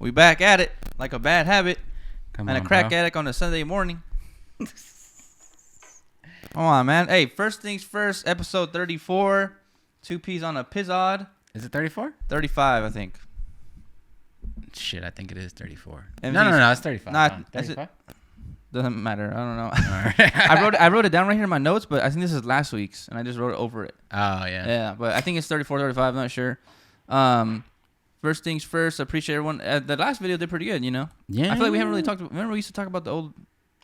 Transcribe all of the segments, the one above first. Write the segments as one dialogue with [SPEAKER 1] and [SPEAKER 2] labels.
[SPEAKER 1] We back at it like a bad habit.
[SPEAKER 2] Come
[SPEAKER 1] and
[SPEAKER 2] on,
[SPEAKER 1] a crack
[SPEAKER 2] bro.
[SPEAKER 1] addict on a Sunday morning. Come on, man. Hey, first things first, episode 34. 2 P's on a pizzod.
[SPEAKER 2] Is it 34?
[SPEAKER 1] 35, I think.
[SPEAKER 2] Shit, I think it is 34.
[SPEAKER 1] MV's
[SPEAKER 2] No, it's 35.
[SPEAKER 1] Not-
[SPEAKER 2] Hold on.
[SPEAKER 1] is it-
[SPEAKER 2] 35?
[SPEAKER 1] Doesn't matter. I don't know.
[SPEAKER 2] All right.
[SPEAKER 1] I wrote it down right here in my notes, but I think this is last week's, and I just wrote it over it.
[SPEAKER 2] Oh, yeah.
[SPEAKER 1] Yeah, but I think it's 34, 35. I'm not sure. First things first, I appreciate everyone. The last video did pretty good, you know?
[SPEAKER 2] Yeah.
[SPEAKER 1] I feel like we haven't really talked. Remember we used to talk about the old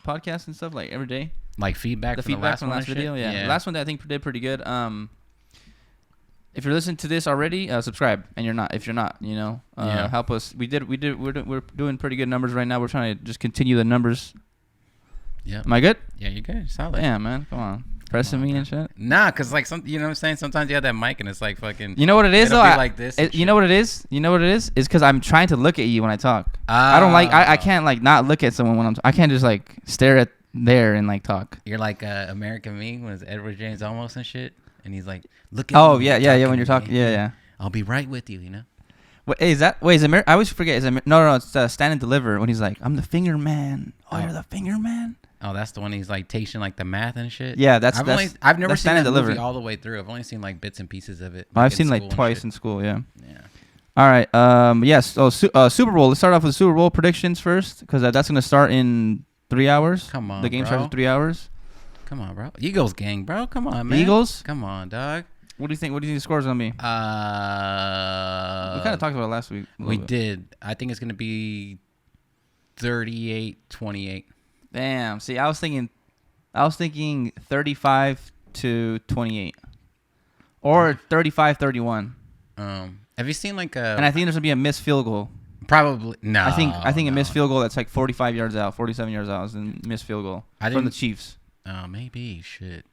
[SPEAKER 1] podcast and stuff like every day?
[SPEAKER 2] Like feedback
[SPEAKER 1] The
[SPEAKER 2] from
[SPEAKER 1] feedback
[SPEAKER 2] the
[SPEAKER 1] from the last video? Yeah. The last one that I think did pretty good. If you're listening to this already, subscribe. And you're not. If you're not, you know, help us. We're doing pretty good numbers right now. We're trying to just continue the numbers.
[SPEAKER 2] Yeah.
[SPEAKER 1] Am I good?
[SPEAKER 2] Yeah, you're good. Solid.
[SPEAKER 1] Yeah, man. Come on. Pressing me and shit.
[SPEAKER 2] Nah, cause like you know what I'm saying. Sometimes you have that mic and it's like fucking.
[SPEAKER 1] You know what it is though?
[SPEAKER 2] Like this.
[SPEAKER 1] You know what it is? You know what it is? It's because I'm trying to look at you when I talk. I don't like. I can't like not look at someone when I can't just like stare at there and like talk.
[SPEAKER 2] You're like American Me when it's Edward James Olmos and shit, and he's like, look at.
[SPEAKER 1] Oh
[SPEAKER 2] me,
[SPEAKER 1] yeah. When you're talking, yeah.
[SPEAKER 2] I'll be right with you. You know.
[SPEAKER 1] Is that? Wait, I always forget. Is no, it's Stand and Deliver when he's like, I'm the finger man. Oh, you're the finger man.
[SPEAKER 2] Oh, that's the one he's like teaching like the math and shit.
[SPEAKER 1] Yeah,
[SPEAKER 2] I've never seen that
[SPEAKER 1] Deliver.
[SPEAKER 2] movie all the way through. I've only seen like bits and pieces of it.
[SPEAKER 1] I've seen like twice in school. Yeah.
[SPEAKER 2] Yeah.
[SPEAKER 1] All right. Yes. So Super Bowl. Let's start off with Super Bowl predictions first, because that's gonna start in 3 hours.
[SPEAKER 2] Come on,
[SPEAKER 1] the game
[SPEAKER 2] bro.
[SPEAKER 1] starts in 3 hours.
[SPEAKER 2] Come on, bro. Eagles gang, bro. Come on, man.
[SPEAKER 1] Eagles.
[SPEAKER 2] Come on, dog.
[SPEAKER 1] What do you think? What do you think the score is gonna be? We kind of talked about it last week.
[SPEAKER 2] We did. I think it's gonna be 38-28.
[SPEAKER 1] Damn. See, I was thinking 35-28, or 35-31.
[SPEAKER 2] Have you seen like
[SPEAKER 1] And I think there's gonna be a missed field goal.
[SPEAKER 2] Probably no.
[SPEAKER 1] I think a missed field goal that's like 45 yards out, 47 yards out is a missed field goal from the Chiefs.
[SPEAKER 2] Oh, maybe. Shit.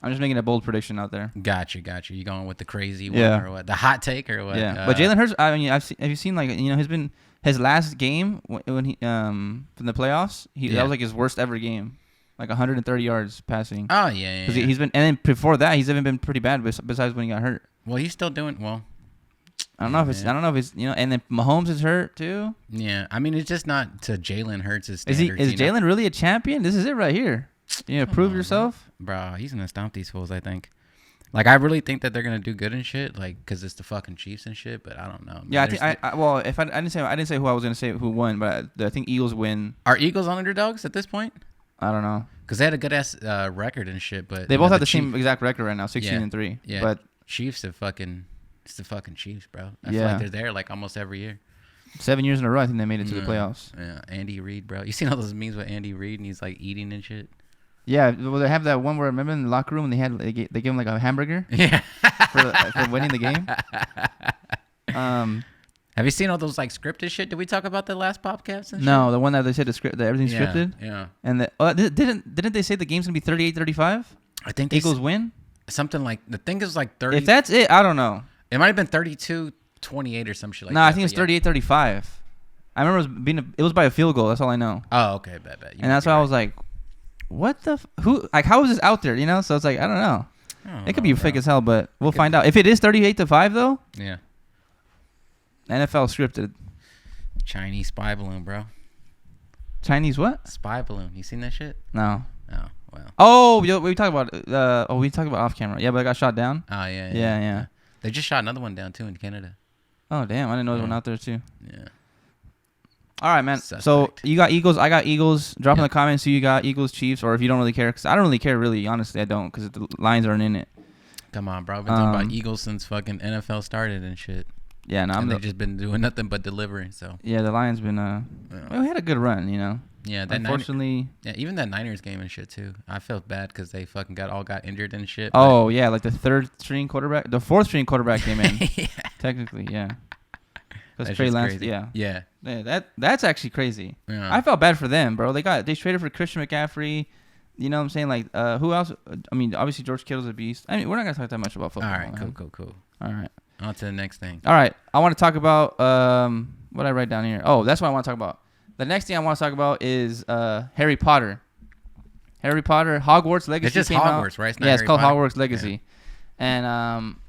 [SPEAKER 1] I'm just making a bold prediction out there.
[SPEAKER 2] Gotcha. You going with the crazy one or what? The hot take or what?
[SPEAKER 1] Yeah. But Jalen Hurts, I mean, have you seen like, you know, his last game when he from the playoffs, that was like his worst ever game, like 130 yards passing.
[SPEAKER 2] Oh yeah.
[SPEAKER 1] Because he's been, and then before that he's even been pretty bad besides when he got hurt.
[SPEAKER 2] Well, he's still doing well.
[SPEAKER 1] I don't know if it's you know, and then Mahomes is hurt too.
[SPEAKER 2] Yeah, I mean it's just not to Jalen Hurts' standards.
[SPEAKER 1] Is Jalen really a champion? This is it right here. You know, prove yourself,
[SPEAKER 2] bro. He's gonna stomp these fools. I think. Like I really think that they're gonna do good and shit. Like because it's the fucking Chiefs and shit. But I don't know. Man.
[SPEAKER 1] Yeah, I didn't say who I was gonna say who won, but I think Eagles win.
[SPEAKER 2] Are Eagles underdogs at this point?
[SPEAKER 1] I don't know.
[SPEAKER 2] Because they had a good ass record and shit, but
[SPEAKER 1] they both have the same exact record right now, 16-3.
[SPEAKER 2] Yeah,
[SPEAKER 1] but
[SPEAKER 2] Chiefs have fucking. It's the fucking Chiefs, bro. I feel like they're there like almost every year.
[SPEAKER 1] 7 years in a row, I think they made it to the playoffs.
[SPEAKER 2] Yeah, Andy Reid, bro. You seen all those memes with Andy Reid and he's like eating and shit?
[SPEAKER 1] Yeah, well, they have that one where, remember in the locker room, they gave him like a hamburger
[SPEAKER 2] yeah.
[SPEAKER 1] for winning the game.
[SPEAKER 2] Have you seen all those like scripted shit? Did we talk about the last podcast? And
[SPEAKER 1] no, the one that they said that everything's scripted.
[SPEAKER 2] Yeah.
[SPEAKER 1] And didn't they say the game's gonna be 38-35?
[SPEAKER 2] I think
[SPEAKER 1] Eagles win.
[SPEAKER 2] Something like the thing is like 30.
[SPEAKER 1] If that's it, I don't know.
[SPEAKER 2] It might have been 32-28 or some shit like that.
[SPEAKER 1] No, I think it's 38-35. I remember it was by a field goal. That's all I know.
[SPEAKER 2] Oh, okay, bet.
[SPEAKER 1] And that's why I was like, what the who? Like, how is this out there? You know? So it's like, I don't know. It could be fake as hell, but we'll find out. If it is 38-5 though.
[SPEAKER 2] Yeah.
[SPEAKER 1] NFL scripted.
[SPEAKER 2] Chinese spy balloon, bro.
[SPEAKER 1] Chinese what?
[SPEAKER 2] Spy balloon. You seen that shit?
[SPEAKER 1] No.
[SPEAKER 2] Oh, well.
[SPEAKER 1] Oh, we talked about. We talked about off camera. Yeah, but I got shot down.
[SPEAKER 2] Oh yeah.
[SPEAKER 1] Yeah.
[SPEAKER 2] They just shot another one down too in Canada.
[SPEAKER 1] Oh damn! I didn't know there was one out there too.
[SPEAKER 2] Yeah.
[SPEAKER 1] All right, man.
[SPEAKER 2] Suspect.
[SPEAKER 1] So you got Eagles. I got Eagles. Drop in the comments who you got, Eagles, Chiefs, or if you don't really care, because I don't really care. Really, honestly, I don't, because the Lions aren't in it.
[SPEAKER 2] Come on, bro. I've been talking about Eagles since fucking NFL started and shit.
[SPEAKER 1] Yeah, no,
[SPEAKER 2] they've just been doing nothing but delivering. So
[SPEAKER 1] yeah, the Lions been well, we had a good run, you know.
[SPEAKER 2] Yeah, that
[SPEAKER 1] unfortunately.
[SPEAKER 2] Even that Niners game and shit too. I felt bad because they fucking got injured and shit.
[SPEAKER 1] Oh yeah, like the fourth string quarterback came in.
[SPEAKER 2] Yeah.
[SPEAKER 1] Technically, yeah.
[SPEAKER 2] That's
[SPEAKER 1] Trey Lance,
[SPEAKER 2] crazy.
[SPEAKER 1] Yeah. That's actually crazy.
[SPEAKER 2] Yeah.
[SPEAKER 1] I felt bad for them, bro. They traded for Christian McCaffrey. You know what I'm saying? Like, who else? I mean, obviously George Kittle's a beast. I mean, we're not gonna talk that much about football.
[SPEAKER 2] All right,
[SPEAKER 1] man.
[SPEAKER 2] cool.
[SPEAKER 1] All right.
[SPEAKER 2] On to the next thing.
[SPEAKER 1] All right. I want to talk about what I write down here. Oh, that's what I want to talk about. The next thing I want to talk about is Harry Potter. Harry Potter Hogwarts Legacy.
[SPEAKER 2] It's just
[SPEAKER 1] came
[SPEAKER 2] Hogwarts,
[SPEAKER 1] out.
[SPEAKER 2] right? It's not
[SPEAKER 1] yeah, it's
[SPEAKER 2] Harry
[SPEAKER 1] called
[SPEAKER 2] Potter.
[SPEAKER 1] Hogwarts Legacy. Yeah. And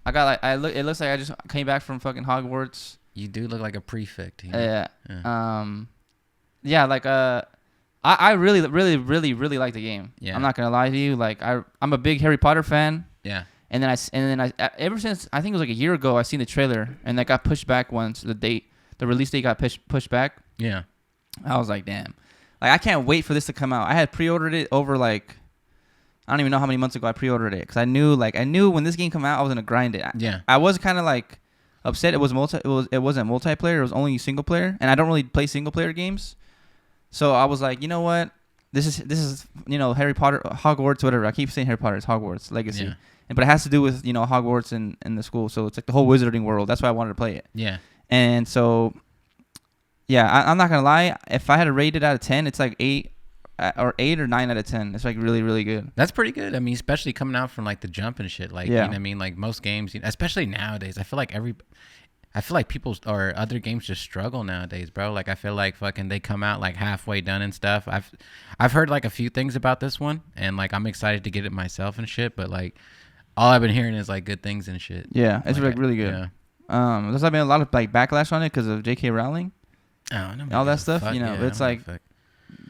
[SPEAKER 1] I got it looks like I just came back from fucking Hogwarts.
[SPEAKER 2] You do look like a prefect.
[SPEAKER 1] Yeah. Yeah. Like I really like the game. Yeah. I'm not gonna lie to you. Like I'm a big Harry Potter fan.
[SPEAKER 2] Yeah.
[SPEAKER 1] And then I ever since I think it was like a year ago I seen the trailer and that got pushed back once the release date got pushed back.
[SPEAKER 2] Yeah.
[SPEAKER 1] I was like, damn. Like I can't wait for this to come out. I had pre-ordered it over like I don't even know how many months ago I pre-ordered it because I knew when this game come out I was gonna grind it.
[SPEAKER 2] Yeah.
[SPEAKER 1] I was kind of like upset it wasn't multiplayer. It was only single player, and I don't really play single player games. So I was like, you know what? This is Harry Potter, Hogwarts, whatever. I keep saying Harry Potter. It's Hogwarts Legacy. Yeah. But it has to do with Hogwarts and the school. So it's like the whole wizarding world. That's why I wanted to play it.
[SPEAKER 2] Yeah.
[SPEAKER 1] And so, yeah, I'm not gonna lie. If I had to rate it out of 10, it's like 8 or 9 out of 10. It's like really, really good.
[SPEAKER 2] That's pretty good. I mean, especially coming out from like the jump and shit. Like, yeah. You know what I mean? Like most games, especially nowadays, I feel like people or other games just struggle nowadays, bro. Like I feel like fucking they come out like halfway done and stuff. I've heard like a few things about this one, and like I'm excited to get it myself and shit. But like all I've been hearing is like good things and shit.
[SPEAKER 1] Yeah, it's like really good. Yeah. There's been a lot of like backlash on it because of J.K. Rowling.
[SPEAKER 2] Oh, no,
[SPEAKER 1] all that stuff. It's like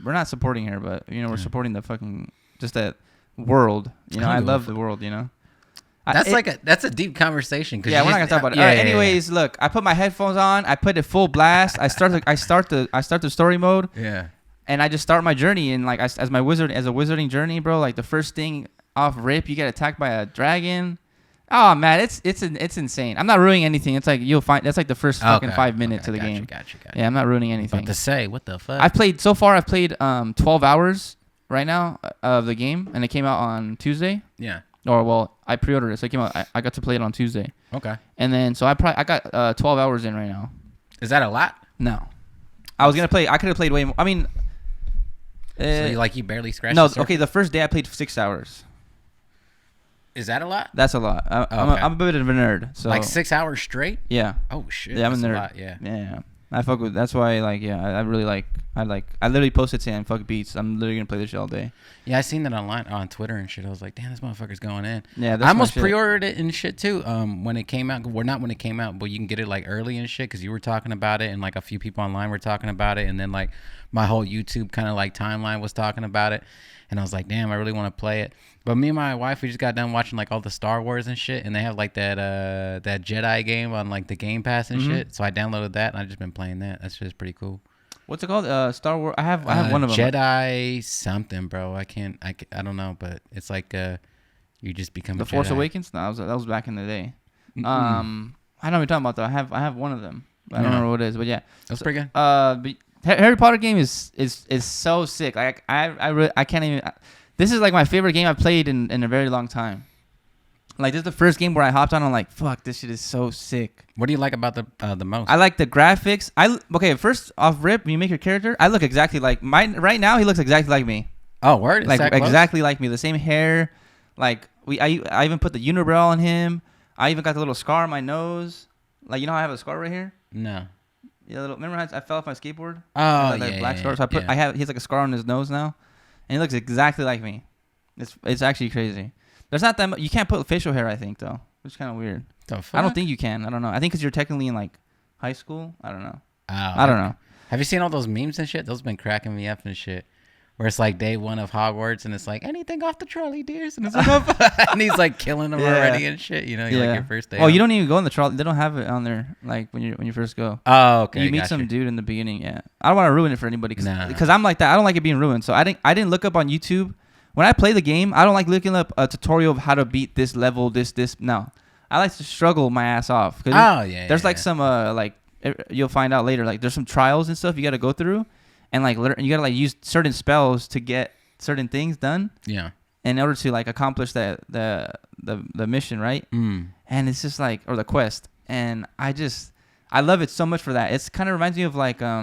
[SPEAKER 1] we're not supporting her, but we're supporting the fucking just that world. I love the world.
[SPEAKER 2] That's a deep conversation.
[SPEAKER 1] Yeah, we're not gonna talk about it. All right, anyways, look, I put my headphones on. I put it full blast. I start the story mode.
[SPEAKER 2] Yeah.
[SPEAKER 1] And I just start my journey, and like as a wizarding journey, bro. Like the first thing off rip, you get attacked by a dragon. Oh man, it's insane. I'm not ruining anything. It's like you'll find that's like the first fucking 5 minutes of the game.
[SPEAKER 2] Gotcha.
[SPEAKER 1] Yeah, I'm not ruining anything.
[SPEAKER 2] About to say, what the fuck?
[SPEAKER 1] I've played 12 hours right now of the game, and it came out on Tuesday.
[SPEAKER 2] Yeah.
[SPEAKER 1] Or well, I pre-ordered it, so it came out. I got to play it on Tuesday.
[SPEAKER 2] Okay.
[SPEAKER 1] And then so I got 12 hours in right now.
[SPEAKER 2] Is that a lot?
[SPEAKER 1] No, I was gonna play. I could have played way more. I mean,
[SPEAKER 2] so you barely scratched.
[SPEAKER 1] No, okay. The first day I played 6 hours.
[SPEAKER 2] Is that a lot?
[SPEAKER 1] That's a lot. I'm a bit of a nerd. So
[SPEAKER 2] like 6 hours straight?
[SPEAKER 1] Yeah.
[SPEAKER 2] Oh shit.
[SPEAKER 1] Yeah, I'm a nerd.
[SPEAKER 2] Lot, yeah.
[SPEAKER 1] Yeah. I fuck with. That's why I really like. I literally posted saying fuck beats. I'm literally gonna play this shit all day.
[SPEAKER 2] Yeah, I seen that online on Twitter and shit. I was like, damn, this motherfucker's going in.
[SPEAKER 1] Yeah,
[SPEAKER 2] I almost pre-ordered it and shit too. When it came out, well, not when it came out, but you can get it like early and shit because you were talking about it and like a few people online were talking about it, and then like my whole YouTube kind of like timeline was talking about it, and I was like, damn, I really want to play it. But me and my wife, we just got done watching like all the Star Wars and shit, and they have like that Jedi game on like the Game Pass and shit. So I downloaded that and I've just been playing that. That's just pretty cool.
[SPEAKER 1] What's it called? Star Wars. I have one of them.
[SPEAKER 2] Jedi something, bro. I don't know, but it's like you just become
[SPEAKER 1] the
[SPEAKER 2] a
[SPEAKER 1] Force
[SPEAKER 2] Jedi.
[SPEAKER 1] Awakens. No, that was back in the day. I know what you're talking about though. I have one of them. I don't know what it is, but yeah,
[SPEAKER 2] that's pretty good.
[SPEAKER 1] But Harry Potter game is so sick. Like I can't even. This is like my favorite game I've played in a very long time. Like this is the first game where I hopped on. I'm like, fuck, this shit is so sick.
[SPEAKER 2] What do you like about the most?
[SPEAKER 1] I like the graphics. First off rip, when you make your character, I look exactly like mine. Right now, he looks exactly like me.
[SPEAKER 2] Oh, word!
[SPEAKER 1] Like exactly like me. The same hair. Like I even put the unibrow on him. I even got the little scar on my nose. Like I have a scar right here.
[SPEAKER 2] No.
[SPEAKER 1] Yeah, remember I fell off my skateboard?
[SPEAKER 2] Oh,
[SPEAKER 1] yeah, black scar. So he has like a scar on his nose now, and he looks exactly like me. It's actually crazy. There's not that much. You can't put facial hair, I think, though. Which is kind of weird. I don't think you can. I don't know. I think because you're technically in like high school. I don't know. I don't know.
[SPEAKER 2] Have you seen all those memes and shit? Those been cracking me up and shit. Where it's like day one of Hogwarts and it's like anything off the trolley, dears, and it's like and he's like killing them already and shit. Like your first day.
[SPEAKER 1] Oh, you don't even go in the trolley. They don't have it on there like when you first go.
[SPEAKER 2] Oh, okay.
[SPEAKER 1] You meet some dude in the beginning. Yeah, I don't want to ruin it for anybody because I'm like that. I don't like it being ruined. So I didn't look up on YouTube. When I play the game, I don't like looking up a tutorial of how to beat this level, this. No, I like to struggle my ass off. There's some you'll find out later. Like there's some trials and stuff you got to go through, and like you got to like use certain spells to get certain things done.
[SPEAKER 2] Yeah.
[SPEAKER 1] In order to like accomplish the mission, right?
[SPEAKER 2] Mm.
[SPEAKER 1] And it's just like or the quest, and I love it so much for that. It's kind of reminds me of like I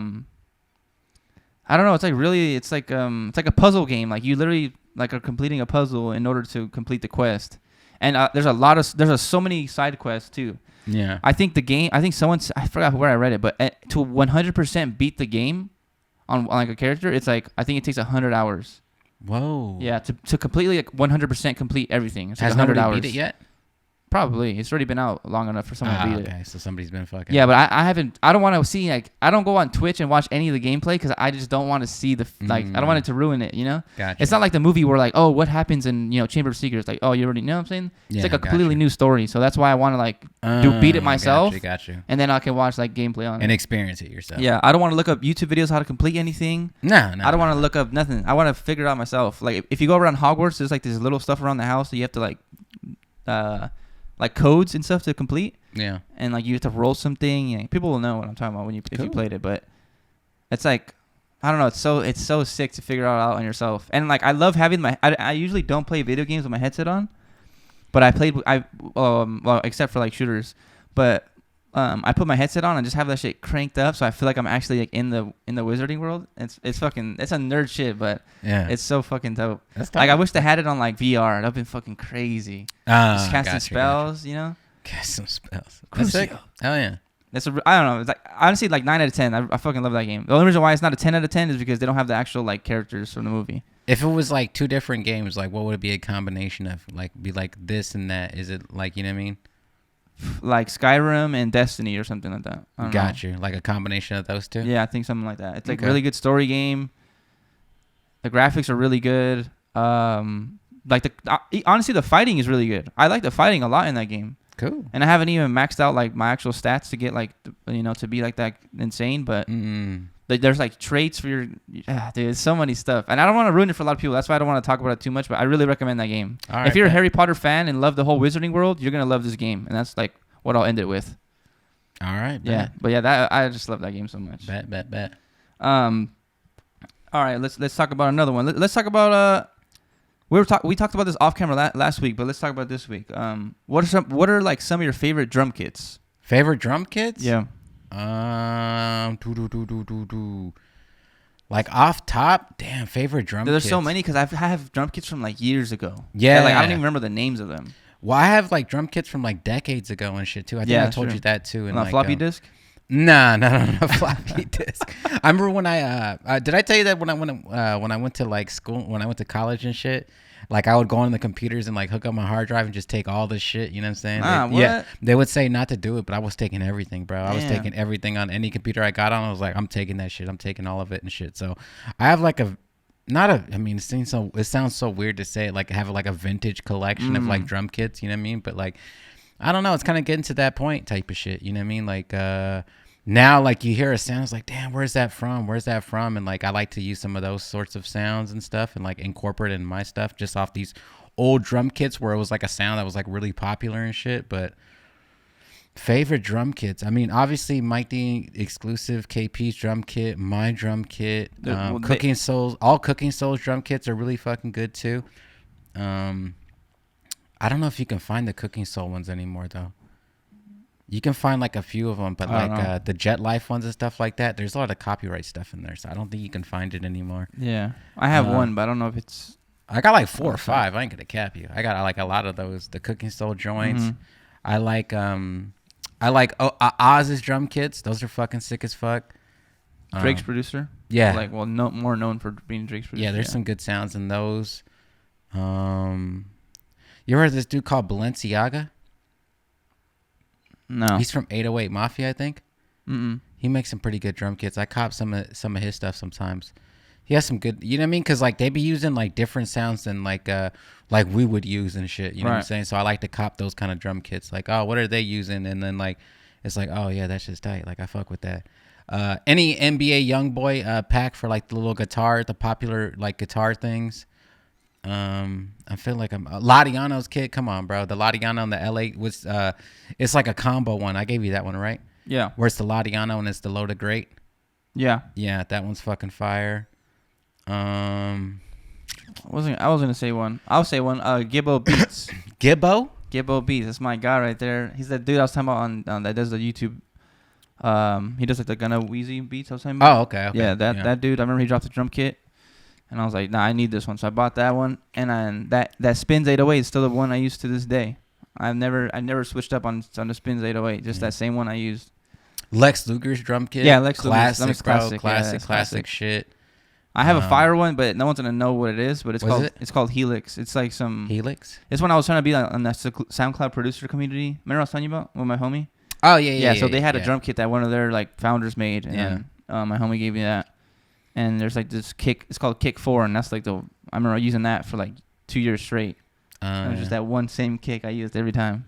[SPEAKER 1] don't know. It's like a puzzle game. Like you literally like are completing a puzzle in order to complete the quest, and there's so many side quests too.
[SPEAKER 2] Yeah.
[SPEAKER 1] I think I forgot where I read it, but to 100% beat the game on like a character, it's like I think it takes 100 hours.
[SPEAKER 2] Whoa.
[SPEAKER 1] Yeah, to completely like 100% complete everything. It's
[SPEAKER 2] Has
[SPEAKER 1] like 100
[SPEAKER 2] nobody
[SPEAKER 1] hours.
[SPEAKER 2] beat it yet?
[SPEAKER 1] Probably. It's already been out long enough for someone to beat it.
[SPEAKER 2] Okay, so somebody's been fucking.
[SPEAKER 1] Yeah, but I haven't. I don't want to see like. I don't go on Twitch and watch any of the gameplay because I just don't want to see the like. I don't want it to ruin it. You know.
[SPEAKER 2] Gotcha.
[SPEAKER 1] It's not like the movie where like, oh, what happens in Chamber of Secrets? Like, oh, you already know what I'm saying.
[SPEAKER 2] Yeah,
[SPEAKER 1] it's like a completely new story. So that's why I want to like beat it myself.
[SPEAKER 2] Gotcha.
[SPEAKER 1] And then I can watch like gameplay on it
[SPEAKER 2] and experience it yourself.
[SPEAKER 1] Yeah, I don't want to look up YouTube videos how to complete anything.
[SPEAKER 2] No.
[SPEAKER 1] I don't want to look up nothing. I want to figure it out myself. Like if you go around Hogwarts, there's like this little stuff around the house that you have to like codes and stuff to complete.
[SPEAKER 2] Yeah.
[SPEAKER 1] And like you have to roll something. You know, people will know what I'm talking about if you played it. But it's like I don't know. It's so sick to figure it out on yourself. And like I love having I usually don't play video games with my headset on, but well except for like shooters, but. I put my headset on and just have that shit cranked up, so I feel like I'm actually like in the wizarding world. It's a nerd shit, but yeah, it's so fucking dope. Like I wish they had it on like VR. That'd been fucking crazy. Just casting spells, you know.
[SPEAKER 2] Cast some spells. That's sick. Hell yeah.
[SPEAKER 1] I don't know. It's like honestly like 9 out of 10. I fucking love that game. The only reason why it's not a 10 out of 10 is because they don't have the actual like characters from the movie.
[SPEAKER 2] If it was like two different games, like what would it be a combination of? Like be like this and that? Is it like you know what I mean?
[SPEAKER 1] Like Skyrim and Destiny or something like that.
[SPEAKER 2] Got you. Like a combination of those two?
[SPEAKER 1] Yeah, I think something like that. It's like a really good story game. The graphics are really good. Like honestly, the fighting is really good. I like the fighting a lot in that game.
[SPEAKER 2] Cool.
[SPEAKER 1] And I haven't even maxed out like my actual stats to get like to be like that insane. But there's like traits for your dude. So many stuff, and I don't want to ruin it for a lot of people. That's why I don't want to talk about it too much. But I really recommend that game. If you're a Harry Potter fan and love the whole Wizarding world, you're gonna love this game, and that's like what I'll end it with.
[SPEAKER 2] All right.
[SPEAKER 1] Yeah, but yeah, that I just love that game so much.
[SPEAKER 2] Bet.
[SPEAKER 1] All right, let's talk about another one. Let's talk about we talked about this off camera last week, but let's talk about this week. What are like some of your favorite drum kits?
[SPEAKER 2] Favorite drum kits?
[SPEAKER 1] Yeah.
[SPEAKER 2] Like off top, damn, favorite drum kits.
[SPEAKER 1] There's so many because I have drum kits from like years ago.
[SPEAKER 2] Yeah.
[SPEAKER 1] Like I don't even remember the names of them.
[SPEAKER 2] Well, I have like drum kits from like decades ago and shit too. I think I told you that too.
[SPEAKER 1] On a floppy disk?
[SPEAKER 2] Nah, floppy disk. I remember when did I tell you that when I went to like school, when I went to college and shit, like I would go on the computers and like hook up my hard drive and just take all this shit. You know what I'm saying? Yeah. They would say not to do it, but I was taking everything, bro. I was taking everything on any computer I got on. I was like, I'm taking that shit. I'm taking all of it and shit. So I have like it sounds so weird to say it, like have like a vintage collection of like drum kits. You know what I mean? But like, I don't know. It's kind of getting to that point type of shit. You know what I mean? Like, now, like you hear a sound, it's like, damn, where's that from? And like, I like to use some of those sorts of sounds and stuff, and like incorporate it in my stuff just off these old drum kits where it was like a sound that was like really popular and shit. But favorite drum kits, I mean, obviously Mike D exclusive, KP's drum kit, my drum kit, Cooking Souls, all Cooking Souls drum kits are really fucking good too. I don't know if you can find the Cooking Soul ones anymore though. You can find like a few of them, but like the Jet Life ones and stuff like that, there's a lot of copyright stuff in there, so I don't think you can find it anymore.
[SPEAKER 1] Yeah, I have one, but I don't know if it's.
[SPEAKER 2] I got like 4 or 5. I ain't gonna cap you. I got like a lot of those. The Cooking Soul joints. I like Oz's drum kits. Those are fucking sick as fuck.
[SPEAKER 1] Drake's producer.
[SPEAKER 2] Yeah.
[SPEAKER 1] Like more known for being Drake's producer.
[SPEAKER 2] Yeah, there's some good sounds in those. You ever heard of this dude called Balenciaga?
[SPEAKER 1] No.
[SPEAKER 2] He's from 808 Mafia, I think. He makes some pretty good drum kits. I cop some of his stuff sometimes. He has some good, you know what I mean? Because like they be using like different sounds than like we would use and shit. You know what I'm saying? So I like to cop those kind of drum kits. Like, oh, what are they using? And then like it's like, oh yeah, that's just tight. Like I fuck with that. Any NBA YoungBoy pack for like the little guitar, the popular like guitar things. I feel like I'm Latiano's kit. Come on, bro. The Latiano and the LA was it's like a combo one. I gave you that one, right?
[SPEAKER 1] Yeah.
[SPEAKER 2] Where it's the Latiano and it's the Loaded Great.
[SPEAKER 1] Yeah.
[SPEAKER 2] Yeah, that one's fucking fire.
[SPEAKER 1] I was gonna say one. I'll say one. Gibbo Beats.
[SPEAKER 2] Gibbo
[SPEAKER 1] Beats. That's my guy right there. He's that dude I was talking about on that does the YouTube. He does like the Gunna Wheezy beats I was talking about.
[SPEAKER 2] Oh, okay.
[SPEAKER 1] Yeah, that dude. I remember he dropped the drum kit. And I was like, nah, I need this one. So I bought that one. And that Spins 808 is still the one I use to this day. I never switched up on the Spins 808. Just that same one I used.
[SPEAKER 2] Lex Luger's drum kit.
[SPEAKER 1] Yeah, Lex
[SPEAKER 2] Luger's.
[SPEAKER 1] Classic,
[SPEAKER 2] Classic shit.
[SPEAKER 1] I have a fire one, but no one's gonna know what it is. But it's called Helix. It's like some
[SPEAKER 2] Helix.
[SPEAKER 1] It's when I was trying to be like on the SoundCloud producer community. Remember I was telling you about with my homie?
[SPEAKER 2] Oh yeah.
[SPEAKER 1] So they had a drum kit that one of their like founders made, and my homie gave me that. And there's like this kick. It's called Kick 4, and that's like I remember using that for like 2 years straight. It was just that one same kick I used every time.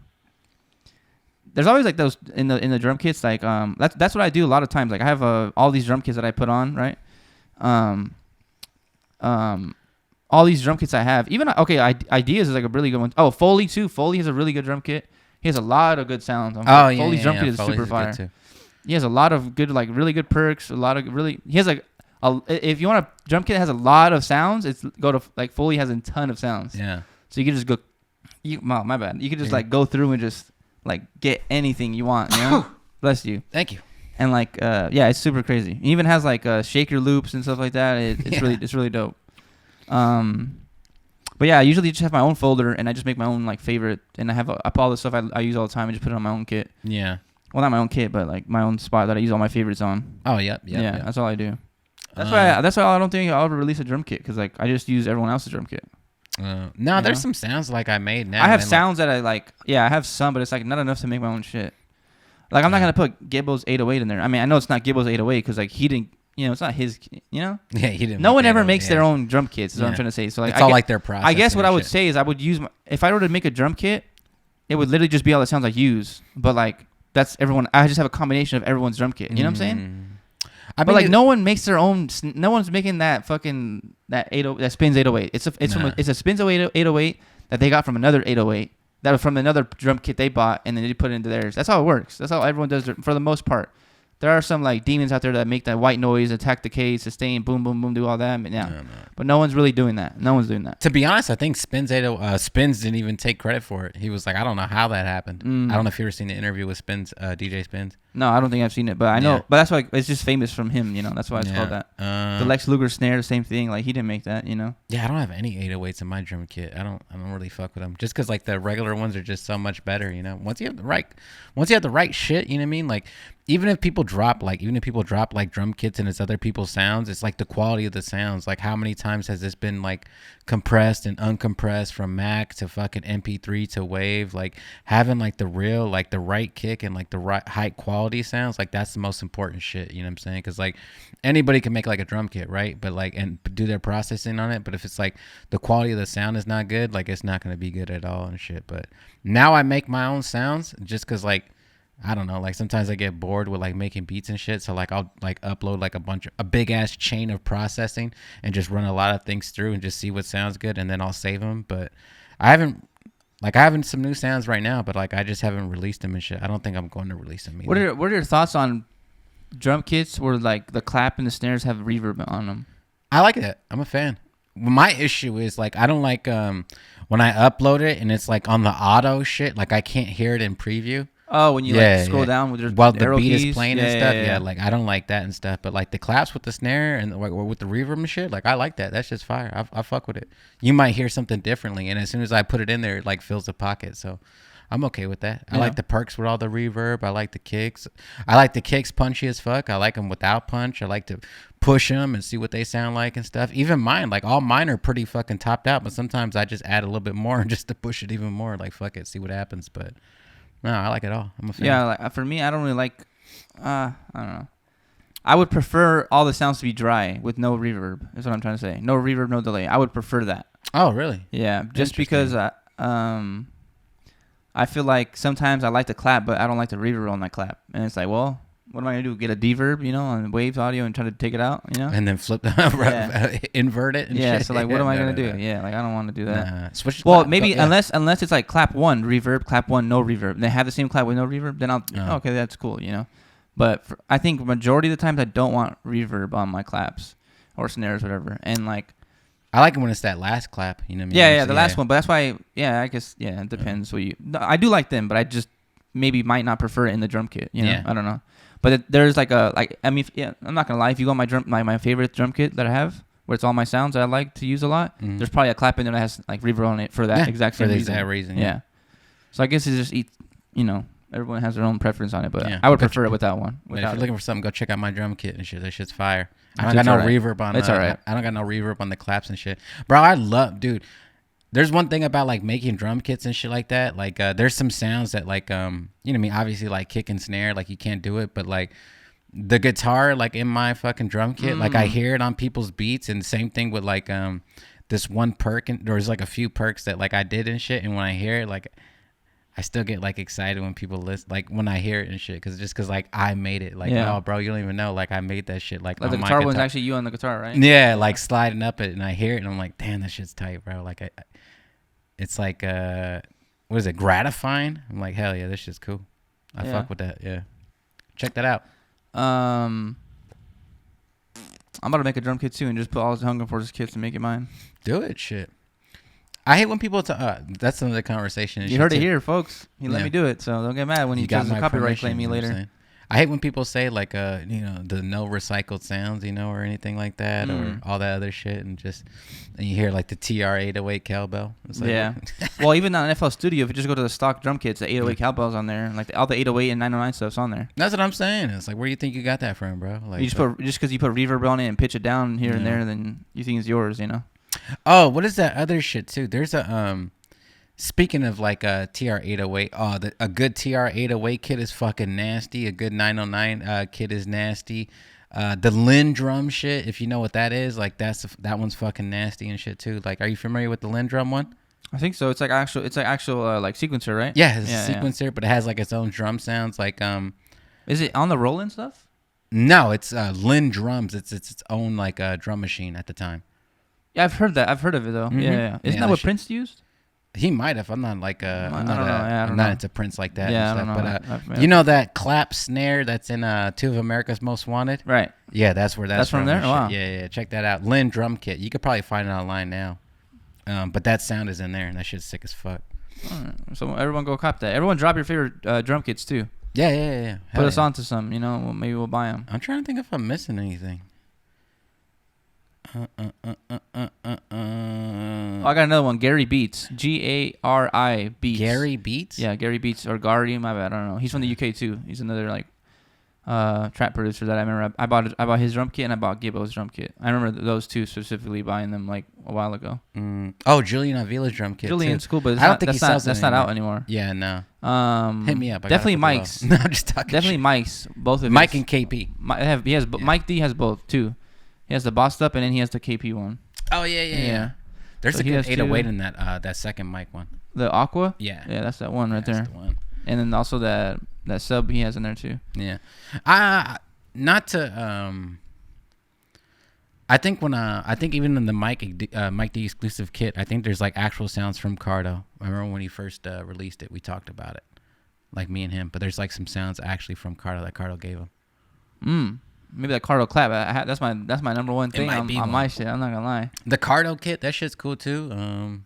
[SPEAKER 1] There's always like those in the drum kits. Like that's what I do a lot of times. Like I have all these drum kits that I put on, right? All these drum kits I have, even Ideas is like a really good one. Oh, Foley too. Foley has a really good drum kit. He has a lot of good sounds. Foley's drum kit is super fire. He has a lot of good, like really good perks. He has like if you want a drum kit that has a lot of sounds, Foley has a ton of sounds.
[SPEAKER 2] Yeah.
[SPEAKER 1] So you can just go. My bad. You can just like go through and just like get anything you want. You know? Bless you.
[SPEAKER 2] Thank you.
[SPEAKER 1] And like it's super crazy. He even has like shaker loops and stuff like that. It's really dope. But yeah, I usually just have my own folder and I just make my own like favorite, and I put all the stuff I use all the time and just put it on my own kit.
[SPEAKER 2] Yeah.
[SPEAKER 1] Well, not my own kit, but like my own spot that I use all my favorites on.
[SPEAKER 2] Oh, yep.
[SPEAKER 1] That's all I do. That's why I don't think I'll ever release a drum kit, because like I just use everyone else's drum kit.
[SPEAKER 2] No, there's some sounds like I made now.
[SPEAKER 1] I have sounds that I like. Yeah, I have some, but it's like not enough to make my own shit. Like I'm not gonna put Gibbo's 808 in there. I mean, I know it's not Gibbo's 808 because like he didn't. It's not his. Yeah,
[SPEAKER 2] he didn't.
[SPEAKER 1] No one ever makes their own drum kits. Is what I'm trying to say. So like,
[SPEAKER 2] it's all like their process.
[SPEAKER 1] I guess what I would say is I would use if I were to make a drum kit, it would literally just be all the sounds I use. But like that's everyone. I just have a combination of everyone's drum kit. You know what I'm saying? But like no one makes their own. No one's making that fucking that Spins 808. It's a Spins 808 that they got from another 808 that was from another drum kit they bought, and then they put it into theirs. That's how it works. That's how everyone does it for the most part. There are some like demons out there that make that white noise, attack, decay, sustain, boom, boom, boom, do all that. But no one's really doing that. No one's doing that.
[SPEAKER 2] To be honest, I think Spins didn't even take credit for it. He was like, I don't know how that happened. I don't know if you ever seen the interview with Spins, DJ Spins.
[SPEAKER 1] No, I don't think I've seen it, but I know. But that's why it's just famous from him. That's why it's called that. The Lex Luger snare, the same thing. Like he didn't make that.
[SPEAKER 2] Yeah, I don't have any 808s in my drum kit. I don't really fuck with them, just because like the regular ones are just so much better. Once you have the right shit, you know what I mean? Like even if people drop like drum kits and it's other people's sounds, it's like the quality of the sounds. Like how many times has this been like compressed and uncompressed from Mac to fucking MP3 to Wave? Like having like the real, like the right kick and like the right high quality sounds, like that's the most important shit. You know what I'm saying? Because like anybody can make like a drum kit, right? But like and do their processing on it. But if it's like the quality of the sound is not good, like it's not gonna be good at all and shit. But now I make my own sounds just because like I don't know, like sometimes I get bored with like making beats and shit. So like I'll like upload like a big ass chain of processing and just run a lot of things through and just see what sounds good, and then I'll save them. But I haven't some new sounds right now, but like I just haven't released them and shit. I don't think I'm going to release them either.
[SPEAKER 1] What are your thoughts on drum kits where like the clap and the snares have reverb on them?
[SPEAKER 2] I like that. I'm a fan. My issue is like I don't like when I upload it and it's like on the auto shit, like I can't hear it in preview.
[SPEAKER 1] Oh, when you like scroll down with your
[SPEAKER 2] while the beat
[SPEAKER 1] keys
[SPEAKER 2] is playing and stuff, yeah, like I don't like that and stuff. But like the claps with the snare and like, or with the reverb and shit, like I like that. That's just fire. I fuck with it. You might hear something differently, and as soon as I put it in there, it like fills the pocket. So I'm okay with that. I like the perks with all the reverb. I like the kicks. I like the kicks punchy as fuck. I like them without punch. I like to push them and see what they sound like and stuff. Even mine, like all mine are pretty fucking topped out, but sometimes I just add a little bit more just to push it even more. Like fuck it, see what happens. But no, I like it all. I'm a fan.
[SPEAKER 1] Yeah, like for me, I don't really like. I don't know. I would prefer all the sounds to be dry with no reverb. Is what I'm trying to say. No reverb, no delay. I would prefer that.
[SPEAKER 2] Oh, really?
[SPEAKER 1] Yeah, just because I feel like sometimes I like the clap, but I don't like the reverb on that clap, and it's like, well, what am I gonna do? Get a deverb, on Waves Audio and try to take it out,
[SPEAKER 2] and then flip, invert it. And shit.
[SPEAKER 1] So like, what am I gonna do? Yeah, like I don't want to do that.
[SPEAKER 2] Switch.
[SPEAKER 1] Well, maybe unless it's like clap one reverb, clap one no reverb. They have the same clap with no reverb. Then okay, that's cool, But I think majority of the times I don't want reverb on my claps or snares, whatever. And like,
[SPEAKER 2] I like it when it's that last clap. You know what I mean?
[SPEAKER 1] Yeah, the last one. But that's why. Yeah, I guess. Yeah, it depends. I do like them, but I just maybe might not prefer it in the drum kit. Yeah. I don't know. But there's like I'm not gonna lie. If you go on my favorite drum kit that I have, where it's all my sounds that I like to use a lot, there's probably a clap in there that has like reverb on it for that exact same reason.
[SPEAKER 2] Exact reason.
[SPEAKER 1] Yeah. So I guess it's just everyone has their own preference on it, but
[SPEAKER 2] Yeah.
[SPEAKER 1] I would prefer it without one.
[SPEAKER 2] But if you're looking for something, go check out my drum kit and shit. That shit's fire. I don't
[SPEAKER 1] It's
[SPEAKER 2] got no
[SPEAKER 1] alright.
[SPEAKER 2] reverb on.
[SPEAKER 1] It's alright.
[SPEAKER 2] I don't got no reverb on the claps and shit, bro. I love, dude. There's one thing about like making drum kits and shit like that. Like, there's some sounds that like, you know what I mean? Obviously, like kick and snare, like you can't do it, but like the guitar, like in my fucking drum kit, like I hear it on people's beats, and same thing with like this one perk, and there's like a few perks that like I did and shit, and when I hear it, like I still get like excited when people listen, like when I hear it and shit, cause like I made it, like oh bro, you don't even know, like I made that shit, like
[SPEAKER 1] the
[SPEAKER 2] on
[SPEAKER 1] guitar
[SPEAKER 2] my
[SPEAKER 1] one's actually you on the guitar, right?
[SPEAKER 2] Yeah, like sliding up it, and I hear it, and I'm like, damn, that shit's tight, bro. Like it's like what is it, gratifying? I'm like, hell yeah, this shit's cool. I fuck with that. Yeah, check that out.
[SPEAKER 1] I'm about to make a drum kit too, and just put all the Hunger Forces kits and make it mine.
[SPEAKER 2] Do it, shit. I hate when people that's another conversation.
[SPEAKER 1] You heard it here, folks. He let me do it, so don't get mad when he tries to copyright claim me later.
[SPEAKER 2] I hate when people say like you know, the no recycled sounds, you know, or anything like that, or all that other shit, and you hear like the TR-808 cowbell. It's like,
[SPEAKER 1] yeah. Well, even on FL Studio, if you just go to the stock drum kits, the 808 cowbell's on there, like all the 808 and 909 stuff's on there.
[SPEAKER 2] That's what I'm saying. It's like, where do you think you got that from, bro? Like,
[SPEAKER 1] you just because you put reverb on it and pitch it down here and there, then you think it's yours, you know.
[SPEAKER 2] Oh, what is that other shit too? There's a speaking of like a TR-808, a good TR-808 kit is fucking nasty. A good 909 kit is nasty. The Lin drum shit, if you know what that is, like that one's fucking nasty and shit too. Like, are you familiar with the Lin drum one?
[SPEAKER 1] I think so. It's like actual like sequencer, right?
[SPEAKER 2] Yeah, it's a sequencer, but it has like its own drum sounds. Like
[SPEAKER 1] is it on the Roland stuff?
[SPEAKER 2] No, it's Lin drums. It's its own like drum machine at the time. Yeah,
[SPEAKER 1] I've heard that. I've heard of it though. Mm-hmm. Yeah. Isn't that what Prince used?
[SPEAKER 2] He might have. I'm not like I'm
[SPEAKER 1] not
[SPEAKER 2] not into Prince like that.
[SPEAKER 1] Yeah,
[SPEAKER 2] and stuff.
[SPEAKER 1] I don't know.
[SPEAKER 2] But you know that clap snare that's in Two of America's Most Wanted?
[SPEAKER 1] Right.
[SPEAKER 2] Yeah, that's where that's
[SPEAKER 1] from there. Oh, wow.
[SPEAKER 2] Yeah. Check that out. Lin drum kit. You could probably find it online now. But that sound is in there, and that shit's sick as fuck.
[SPEAKER 1] All right. So everyone go cop that. Everyone drop your favorite drum kits too.
[SPEAKER 2] Yeah.
[SPEAKER 1] Put us onto some. You know, maybe we'll buy them.
[SPEAKER 2] I'm trying to think if I'm missing anything.
[SPEAKER 1] Oh, I got another one. Gary Beats. Gari Beats.
[SPEAKER 2] Gary Beats?
[SPEAKER 1] Yeah, Gary Beats or Gary. My bad. I don't know. He's from the UK too. He's another like trap producer that I remember. I bought his drum kit and I bought Gibbo's drum kit. I remember those two specifically buying them like a while ago.
[SPEAKER 2] Oh, Julian Avila's drum kit.
[SPEAKER 1] Julian's cool, but
[SPEAKER 2] I don't think
[SPEAKER 1] that's not out anymore.
[SPEAKER 2] Yeah, no.
[SPEAKER 1] Hit
[SPEAKER 2] me up.
[SPEAKER 1] Definitely Mike's.
[SPEAKER 2] No, I'm just talking.
[SPEAKER 1] Definitely
[SPEAKER 2] shit.
[SPEAKER 1] Mike's. Both of
[SPEAKER 2] Mike
[SPEAKER 1] his.
[SPEAKER 2] and KP.
[SPEAKER 1] Mike D has both too. He has the bossed up and then he has the KP one.
[SPEAKER 2] Oh yeah. There's a good 808 in that second mic one.
[SPEAKER 1] The Aqua?
[SPEAKER 2] Yeah.
[SPEAKER 1] Yeah, that's that one right there.
[SPEAKER 2] The one.
[SPEAKER 1] And then also that sub he has in there too.
[SPEAKER 2] Yeah. Not to I think even in the Mike D exclusive kit, I think there's like actual sounds from Cardo. I remember when he first released it, we talked about it. Like me and him, but there's like some sounds actually from Cardo that Cardo gave him.
[SPEAKER 1] Maybe that Cardo clap. That's my number one thing on my shit. I'm not gonna lie.
[SPEAKER 2] The Cardo kit, that shit's cool too.
[SPEAKER 1] I